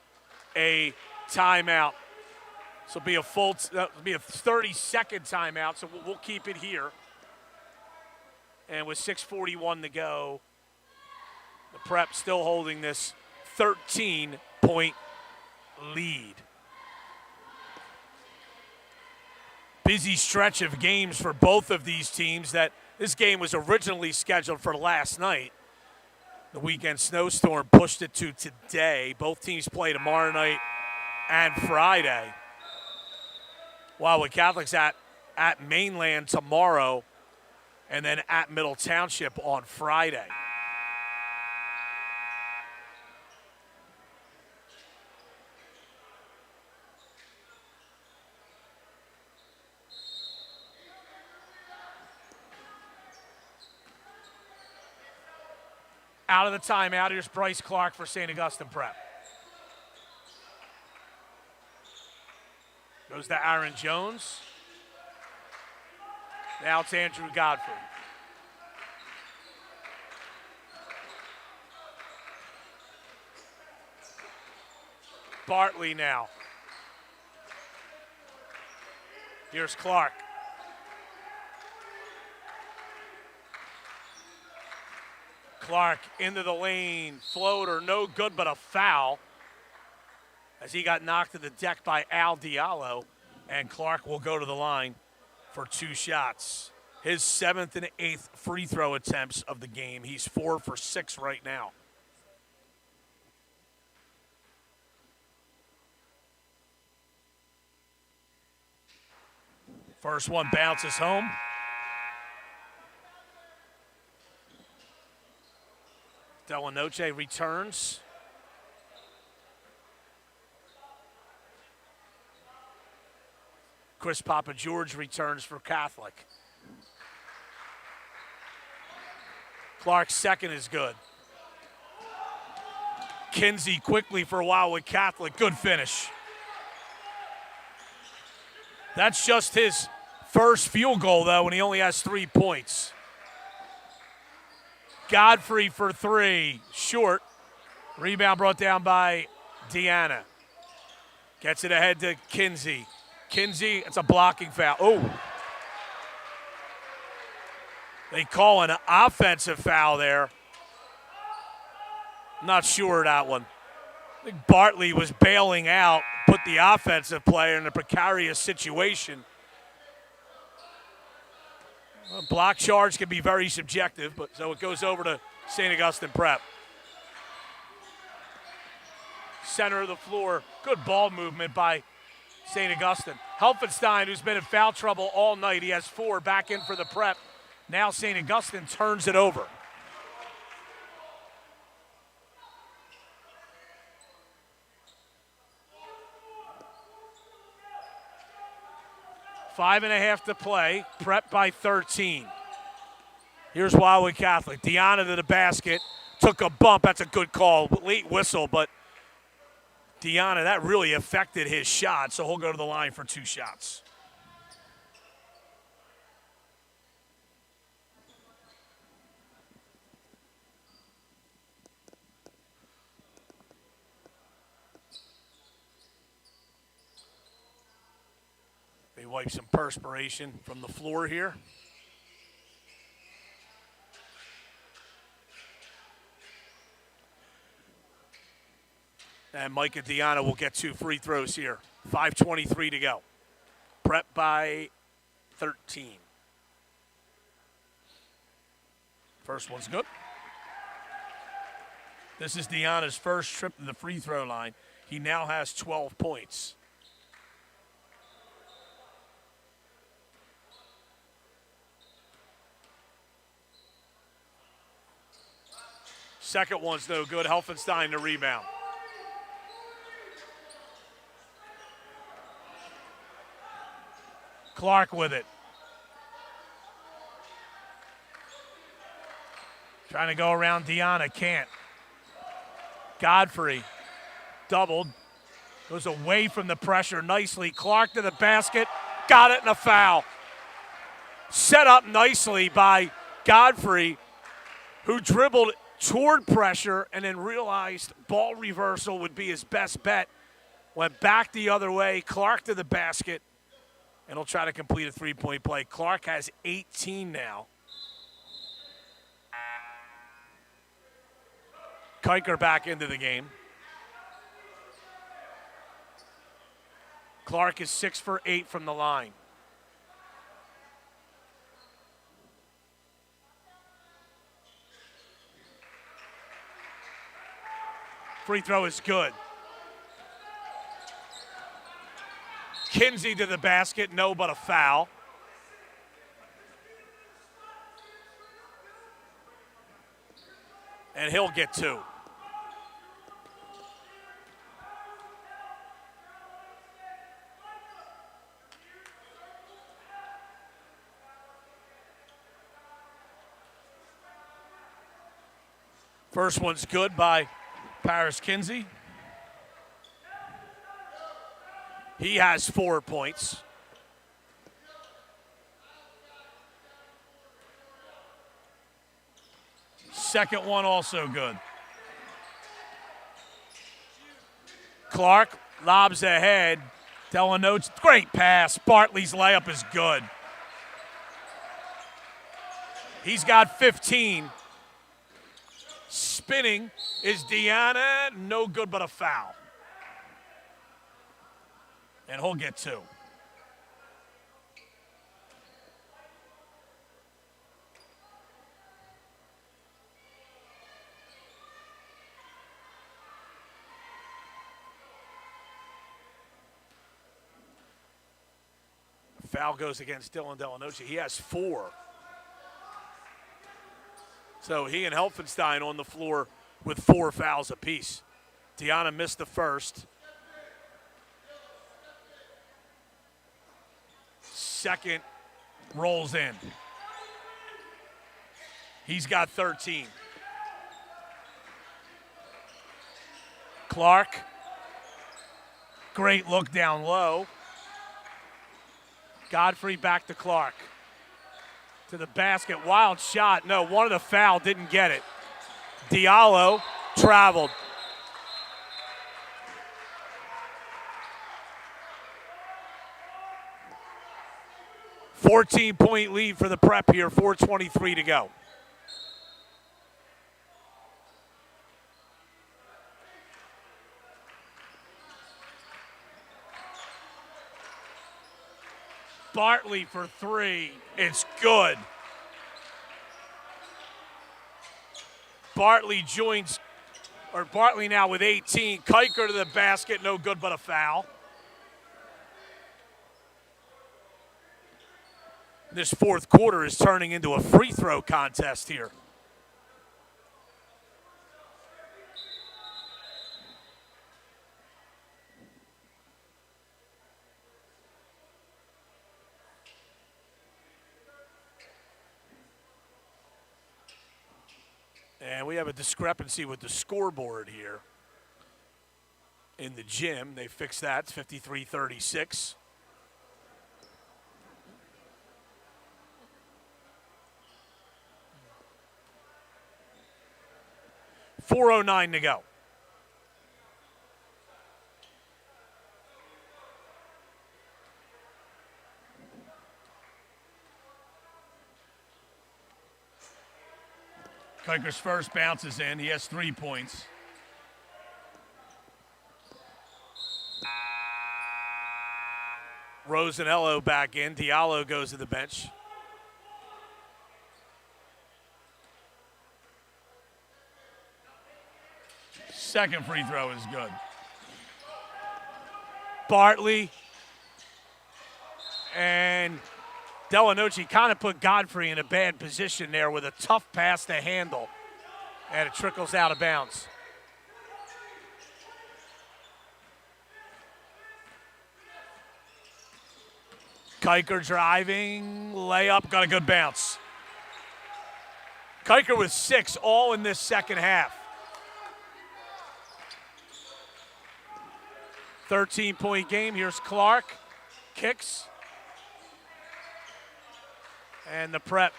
a timeout. This will be a 30-second timeout, so we'll keep it here. And with 6:41 to go, the prep still holding this 13-point lead. Busy stretch of games for both of these teams. That this game was originally scheduled for last night. The weekend snowstorm pushed it to today. Both teams play tomorrow night and Friday. Wildwood Catholic's at Mainland tomorrow, and then at Middle Township on Friday. Out of the timeout, here's Bryce Clark for St. Augustine Prep. Goes to Aaron Jones. Now it's Andrew Godfrey. Bartley now. Here's Clark. Clark into the lane, floater, no good but a foul as he got knocked to the deck by Al Diallo, and Clark will go to the line for 2 shots. His 7th and 8th free throw attempts of the game. He's 4 for 6 right now. First one bounces home. Delanoche returns. Chris Papa George returns for Catholic. Clark's second is good. Kinsey quickly for Wildwood Catholic. Good finish. That's just his first field goal, though, and he only has 3 points. Godfrey for 3, short. Rebound brought down by Deanna. Gets it ahead to Kinsey. Kinsey, it's a blocking foul. Oh. They call an offensive foul there. Not sure of that one. I think Bartley was bailing out, put the offensive player in a precarious situation. Well, block charge can be very subjective, but so it goes over to St. Augustine Prep. Center of the floor, good ball movement by St. Augustine. Helfenstein, who's been in foul trouble all night, he has 4 back in for the Prep. Now St. Augustine turns it over. 5.5 to play. Prep by 13. Here's Wildwood Catholic. Deanna to the basket. Took a bump. That's a good call. Late whistle, but Deanna, that really affected his shot, so he'll go to the line for 2 shots. They wipe some perspiration from the floor here. And Mike and Deanna will get 2 free throws here. 5:23 to go. Prep by 13. First one's good. This is Deanna's first trip to the free throw line. He now has 12 points. Second one's no good. Helfenstein to rebound. Clark with it. Trying to go around Deanna, can't. Godfrey, doubled. Goes away from the pressure nicely. Clark to the basket, got it, and a foul. Set up nicely by Godfrey, who dribbled toward pressure and then realized ball reversal would be his best bet. Went back the other way. Clark to the basket, and he'll try to complete a 3-point play. Clark has 18 now. Kiker back into the game. Clark is 6 for 8 from the line. Free throw is good. Kinsey to the basket, no, but a foul. And he'll get 2. First one's good by Paris Kinsey. He has 4 points. Second one also good. Clark lobs ahead. Delano's great pass. Bartley's layup is good. He's got 15. Spinning is Deanna. No good but a foul. And he'll get 2. Foul goes against Dylan Delanoche. He has 4. So he and Helfenstein on the floor with 4 fouls apiece. Deanna missed the first. Second rolls in. He's got 13. Clark, great look down low. Godfrey back to Clark. To the basket, wild shot. No, one of the foul, didn't get it. Diallo traveled. A 14-point lead for the Prep here, 4:23 to go. Bartley for 3. It's good. Bartley now with 18. Kiker to the basket, no good but a foul. This fourth quarter is turning into a free throw contest here. And we have a discrepancy with the scoreboard here in the gym. They fixed that. It's 53-36. .409 to go. Kuiker's first bounces in. He has 3 points. Rosanello back in. Diallo goes to the bench. Second free throw is good. Bartley and Delanoche kind of put Godfrey in a bad position there with a tough pass to handle. And it trickles out of bounds. Kuiker driving, layup, got a good bounce. Kuiker with 6 all in this second half. 13-point game. Here's Clark. Kicks. And the Prep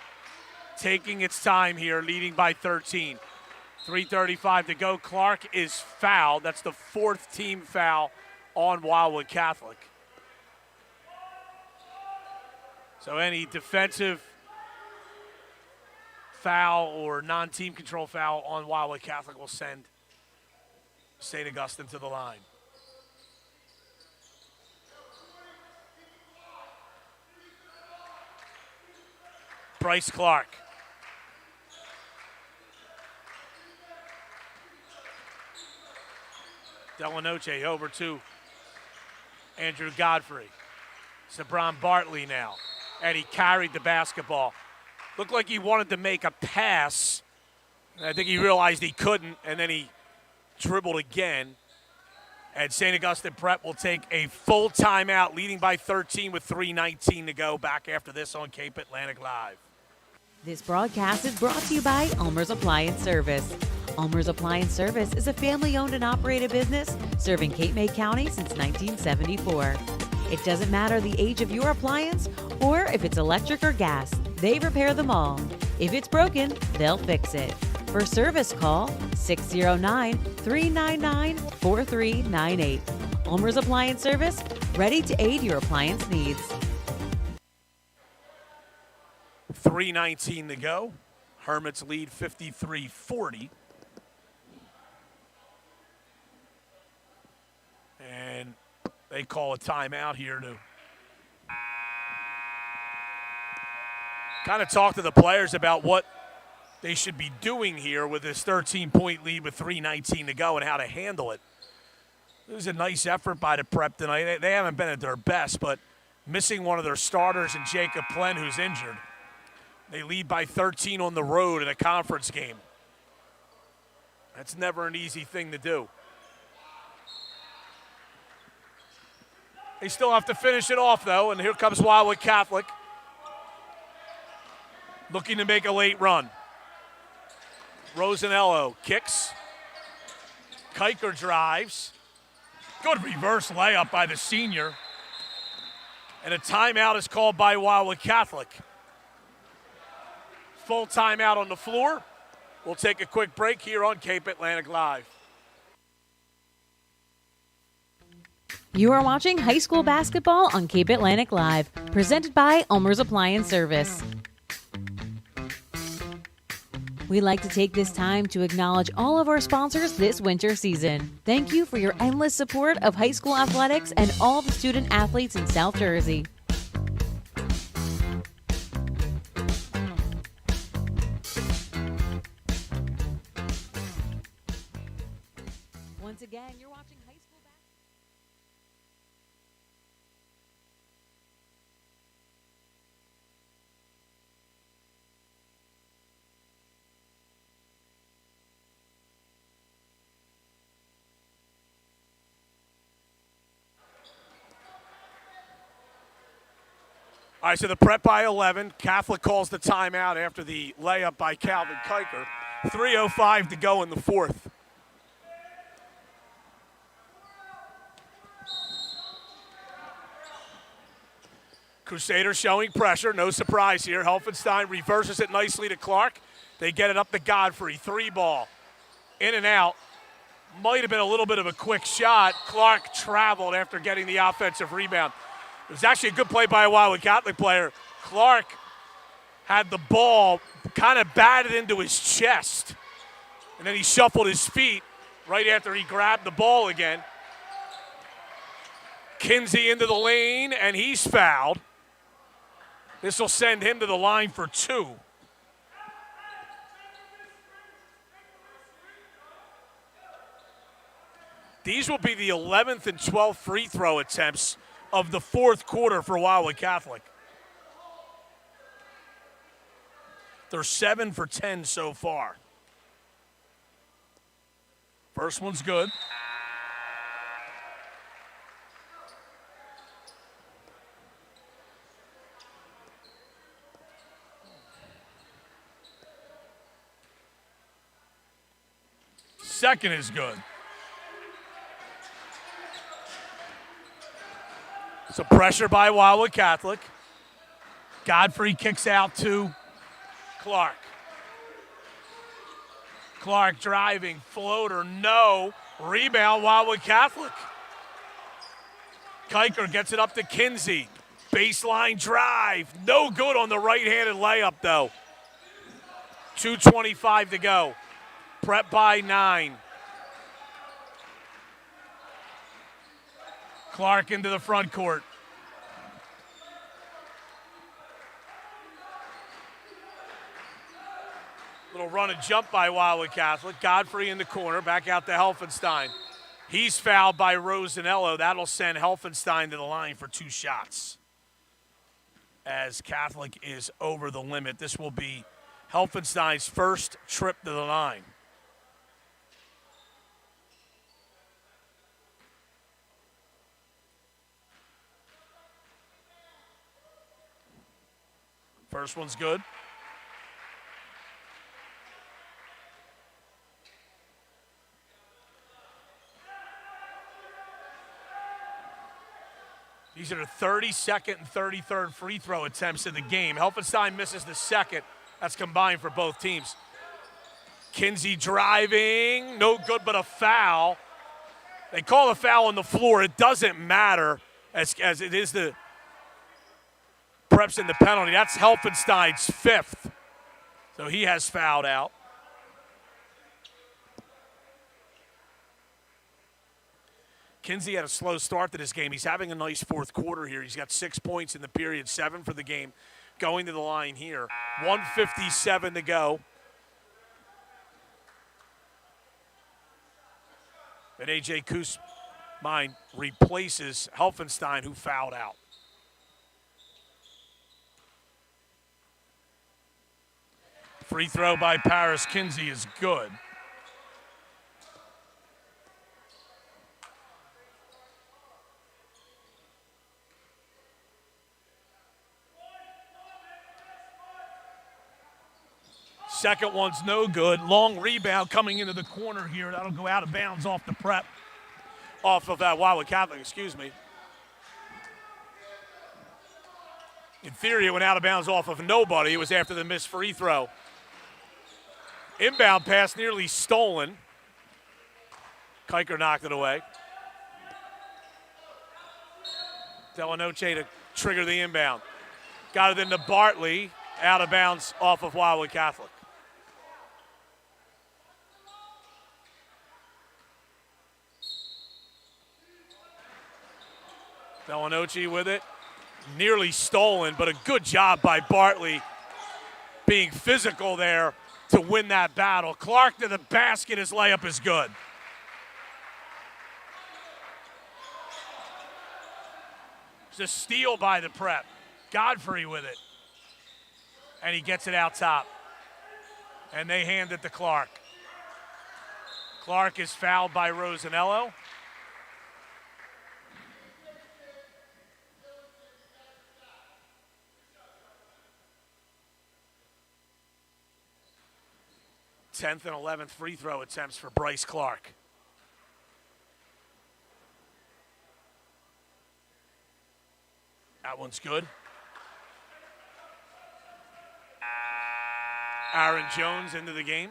taking its time here, leading by 13. 3:35 to go. Clark is fouled. That's the 4th team foul on Wildwood Catholic. So any defensive foul or non-team control foul on Wildwood Catholic will send St. Augustine to the line. Bryce Clark. Delanoche over to Andrew Godfrey. Sabron Bartley now. And he carried the basketball. Looked like he wanted to make a pass. I think he realized he couldn't, and then he dribbled again. And St. Augustine Prep will take a full timeout, leading by 13 with 3:19 to go. Back after this on Cape Atlantic Live. This broadcast is brought to you by Ulmer's Appliance Service. Ulmer's Appliance Service is a family-owned and operated business serving Cape May County since 1974. It doesn't matter the age of your appliance or if it's electric or gas, they repair them all. If it's broken, they'll fix it. For service, call 609-399-4398. Ulmer's Appliance Service, ready to aid your appliance needs. 3:19 to go. Hermits lead 53-40. And they call a timeout here to kind of talk to the players about what they should be doing here with this 13-point lead with 3:19 to go and how to handle it. It was a nice effort by the Prep tonight. They haven't been at their best, but missing one of their starters in Jacob Plen, who's injured. They lead by 13 on the road in a conference game. That's never an easy thing to do. They still have to finish it off, though, and here comes Wildwood Catholic, looking to make a late run. Rosanello kicks. Kuiker drives. Good reverse layup by the senior. And a timeout is called by Wildwood Catholic. Full timeout on the floor. We'll take a quick break here on Cape Atlantic Live. You are watching high school basketball on Cape Atlantic Live, presented by Ulmer's Appliance Service. We'd like to take this time to acknowledge all of our sponsors this winter season. Thank you for your endless support of high school athletics and all the student athletes in South Jersey. Once again, you're watching high school basketball. All right, so the Prep by 11. Catholic calls the timeout after the layup by Calvin Kuiker. 3:05 to go in the fourth. Crusaders showing pressure, no surprise here. Helfenstein reverses it nicely to Clark. They get it up to Godfrey, 3-ball. In and out. Might have been a little bit of a quick shot. Clark traveled after getting the offensive rebound. It was actually a good play by a Wildwood Catholic player. Clark had the ball kind of batted into his chest, and then he shuffled his feet right after he grabbed the ball again. Kinsey into the lane, and he's fouled. This will send him to the line for 2. These will be the 11th and 12th free throw attempts of the fourth quarter for Wildwood Catholic. They're 7 for 10 so far. First one's good. Second is good. So pressure by Wildwood Catholic. Godfrey kicks out to Clark. Clark driving, floater, no. Rebound, Wildwood Catholic. Kiker gets it up to Kinsey. Baseline drive, no good on the right-handed layup though. 2:25 to go. Prep by 9. Clark into the front court. Little run and jump by Wildwood Catholic. Godfrey in the corner, back out to Helfenstein. He's fouled by Rosanello. That'll send Helfenstein to the line for 2 shots. As Catholic is over the limit, this will be Helfenstein's first trip to the line. First one's good. These are the 32nd and 33rd free throw attempts in the game. Helfenstein misses the second. That's combined for both teams. Kinsey driving, no good but a foul. They call a foul on the floor. It doesn't matter as it is the Preps in the penalty. That's Helfenstein's 5th. So he has fouled out. Kinsey had a slow start to this game. He's having a nice fourth quarter here. He's got 6 points in the period, 7 for the game. Going to the line here. 1:57 to go. And A.J. Koosmine replaces Helfenstein, who fouled out. Free throw by Paris Kinsey is good. Second one's no good. Long rebound coming into the corner here. That'll go out of bounds off the prep. Off of Wildwood Catholic, excuse me. In theory, it went out of bounds off of nobody. It was after the missed free throw. Inbound pass nearly stolen. Kiker knocked it away. Delanoche to trigger the inbound. Got it into Bartley. Out of bounds off of Wildwood Catholic. Delanoche with it. Nearly stolen, but a good job by Bartley being physical there to win that battle. Clark to the basket. His layup is good. It's a steal by the prep. Godfrey with it. And he gets it out top. And they hand it to Clark. Clark is fouled by Rosanello. 10th and 11th free throw attempts for Bryce Clark. That one's good. Aaron Jones into the game.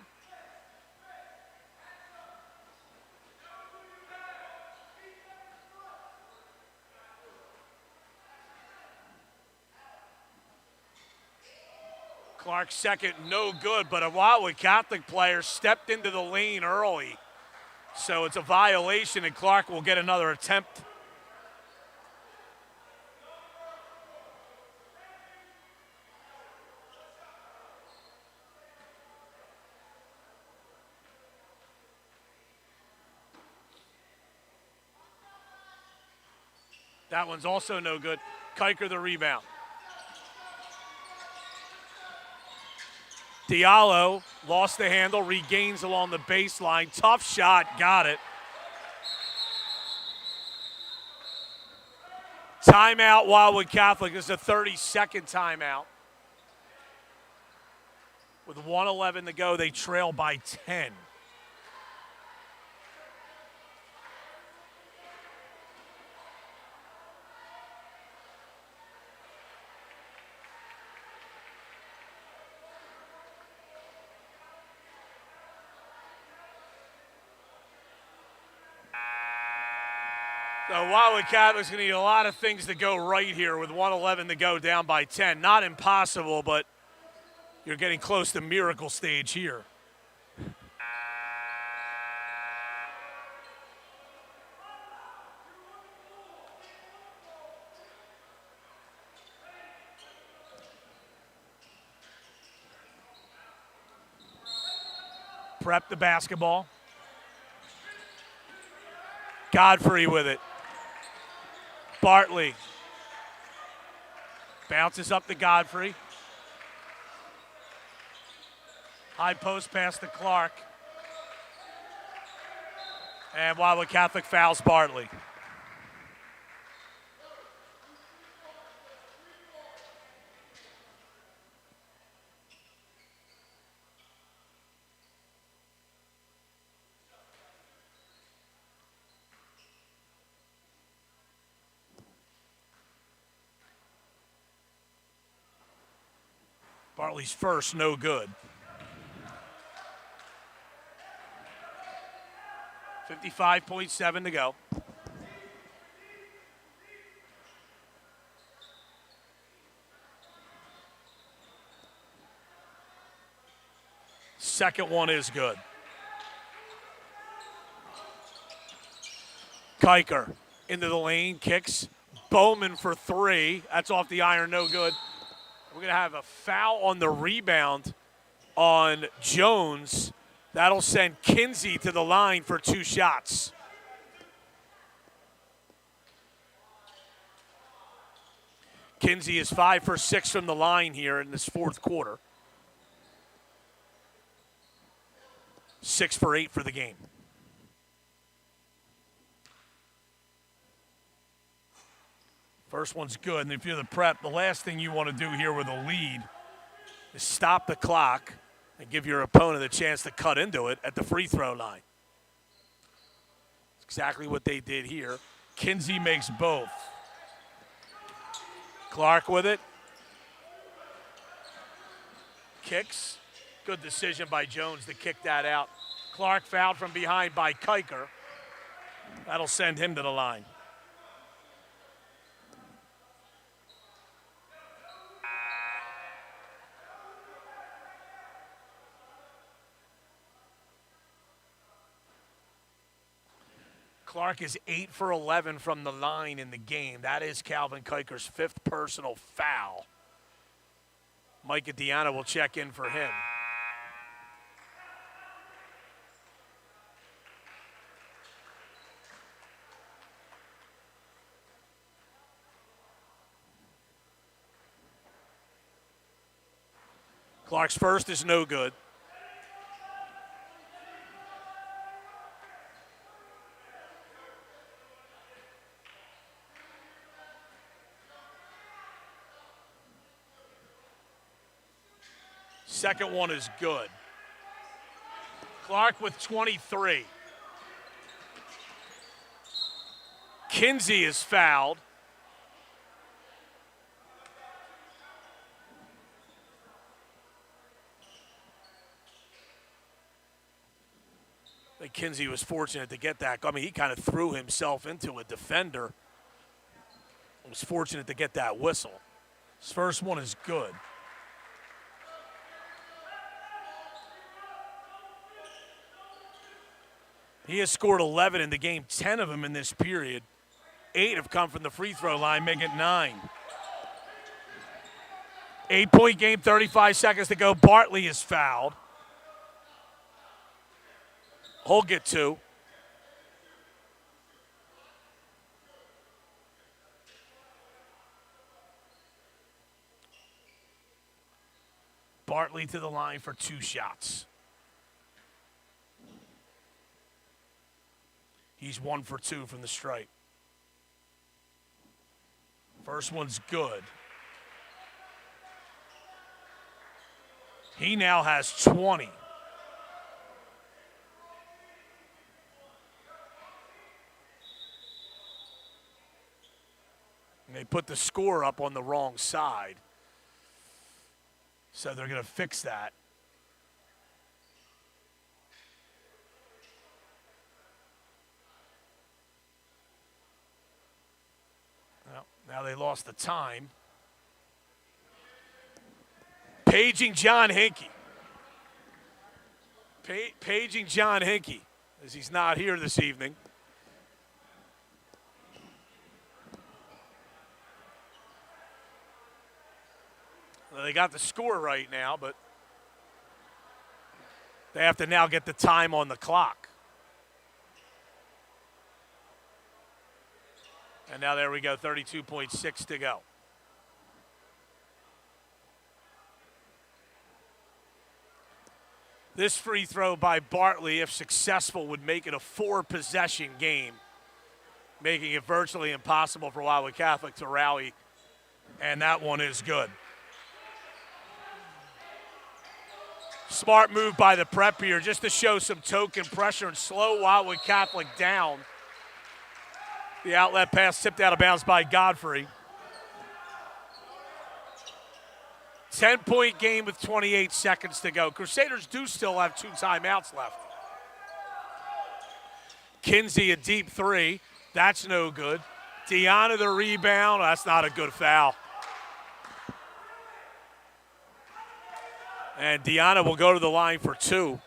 Clark's second, no good, but a Wildwood Catholic player stepped into the lane early. So it's a violation, and Clark will get another attempt. That one's also no good. Kiker the rebound. Diallo lost the handle, regains along the baseline. Tough shot, got it. Timeout, Wildwood Catholic. This is a 30-second timeout. With 1:11 to go, they trail by 10. So Wildwood Catholic's going to need a lot of things to go right here with 1:11 to go, down by 10. Not impossible, but you're getting close to miracle stage here. Prep the basketball. Godfrey with it. Bartley bounces up to Godfrey. High post pass to Clark. And Wildwood Catholic fouls Bartley. Bartley's first, no good. 55.7 to go. Second one is good. Kiker into the lane, kicks. Bowman for three. That's off the iron, no good. We're going to have a foul on the rebound on Jones. That'll send Kinsey to the line for two shots. Kinsey is 5 for 6 from the line here in this fourth quarter. 6 for 8 for the game. First one's good, and if you're the prep, the last thing you want to do here with a lead is stop the clock and give your opponent a chance to cut into it at the free throw line. That's exactly what they did here. Kinsey makes both. Clark with it. Kicks. Good decision by Jones to kick that out. Clark fouled from behind by Kiker. That'll send him to the line. Clark is 8 for 11 from the line in the game. That is Calvin Kiker's 5th personal foul. Mike Deanna will check in for him. Clark's first is no good. Second one is good. Clark with 23. Kinsey is fouled. I think Kinsey was fortunate to get that. I mean, he kind of threw himself into a defender. Was fortunate to get that whistle. His first one is good. He has scored 11 in the game, 10 of them in this period. 8 have come from the free throw line, making it 9. 8-point game, 35 seconds to go. Bartley is fouled. He'll get 2. Bartley to the line for 2 shots. He's 1 for 2 from the stripe. First one's good. He now has 20. And they put the score up on the wrong side. So they're going to fix that. Well, now they lost the time. Paging John Hinkie. Paging John Hinkie, as he's not here this evening. Well, they got the score right now, but they have to now get the time on the clock. And now there we go, 32.6 to go. This free throw by Bartley, if successful, would make it a 4-possession game, making it virtually impossible for Wildwood Catholic to rally, and that one is good. Smart move by the prep here just to show some token pressure and slow Wildwood Catholic down. The outlet pass tipped out of bounds by Godfrey. 10-point game with 28 seconds to go. Crusaders do still have 2 timeouts left. Kinsey a deep 3. That's no good. Deanna the rebound. That's not a good foul. And Deanna will go to the line for 2.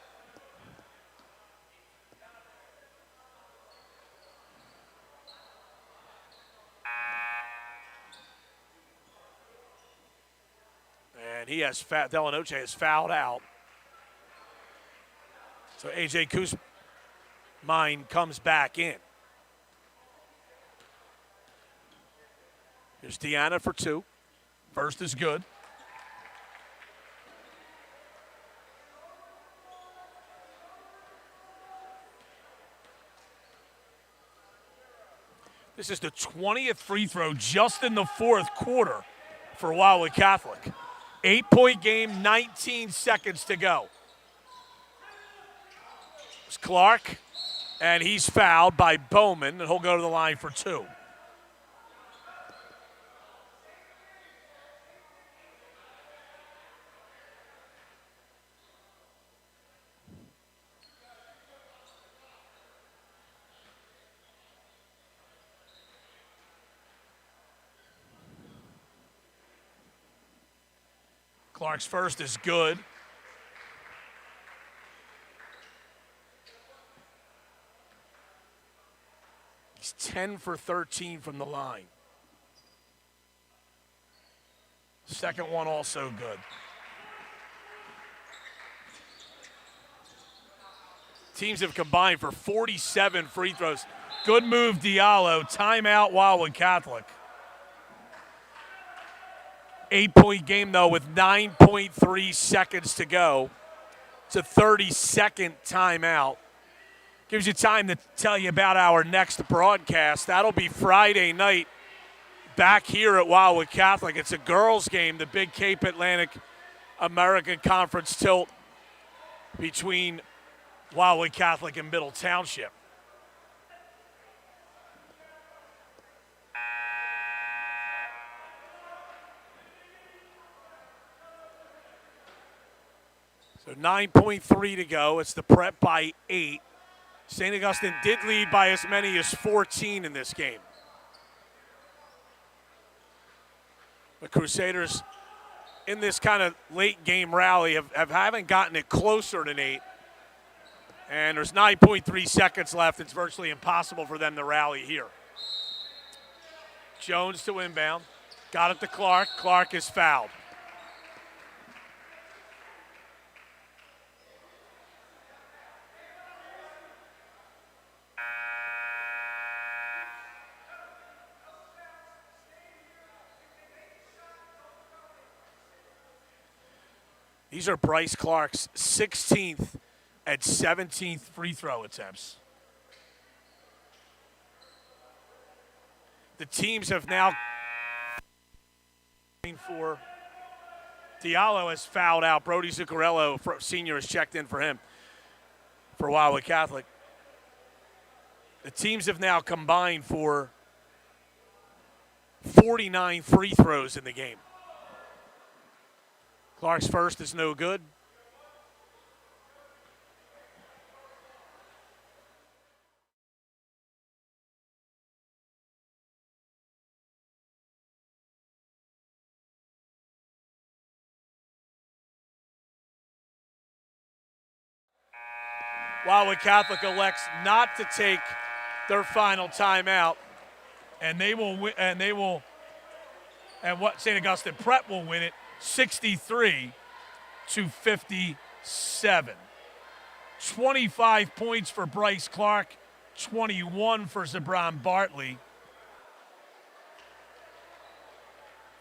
And he has Delanoche has fouled out. So AJ Kuzmine comes back in. Here's Deanna for 2. First is good. This is the 20th free throw just in the 4th quarter for Wildwood Catholic. 8-point game, 19 seconds to go. It's Clark, and he's fouled by Bowman, and he'll go to the line for 2. Clark's first is good. He's 10 for 13 from the line. Second one also good. Teams have combined for 47 free throws. Good move, Diallo. Timeout, Wildwood Catholic. 8-point game, though, with 9.3 seconds to go. It's a 30-second timeout. Gives you time to tell you about our next broadcast. That'll be Friday night back here at Wildwood Catholic. It's a girls' game, the Big Cape Atlantic American Conference tilt between Wildwood Catholic in Middle Township. So 9.3 to go. It's the Prep by 8. St. Augustine did lead by as many as 14 in this game. The Crusaders in this kind of late game rally haven't gotten it closer than 8. And there's 9.3 seconds left. It's virtually impossible for them to rally here. Jones to inbound. Got it to Clark. Clark is fouled. These are Bryce Clark's 16th and 17th free throw attempts. The teams have now for Diallo has fouled out. Brody Zuccarello, senior, has checked in for him for Wildwood Catholic. The teams have now combined for 49 free throws in the game. Clark's first is no good. Wildwood Catholic elects not to take their final timeout, and what St. Augustine Prep will win it 63 to 57. 25 points for Bryce Clark, 21 for Zabron Bartley.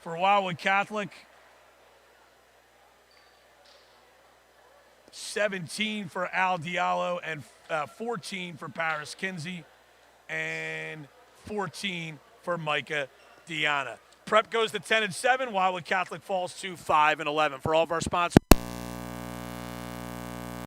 For Wildwood Catholic, 17 for Al Diallo and 14 for Paris Kinsey and 14 for Micah Diana. Prep goes to 10-7. Wildwood Catholic falls to 5-11. For all of our sponsors.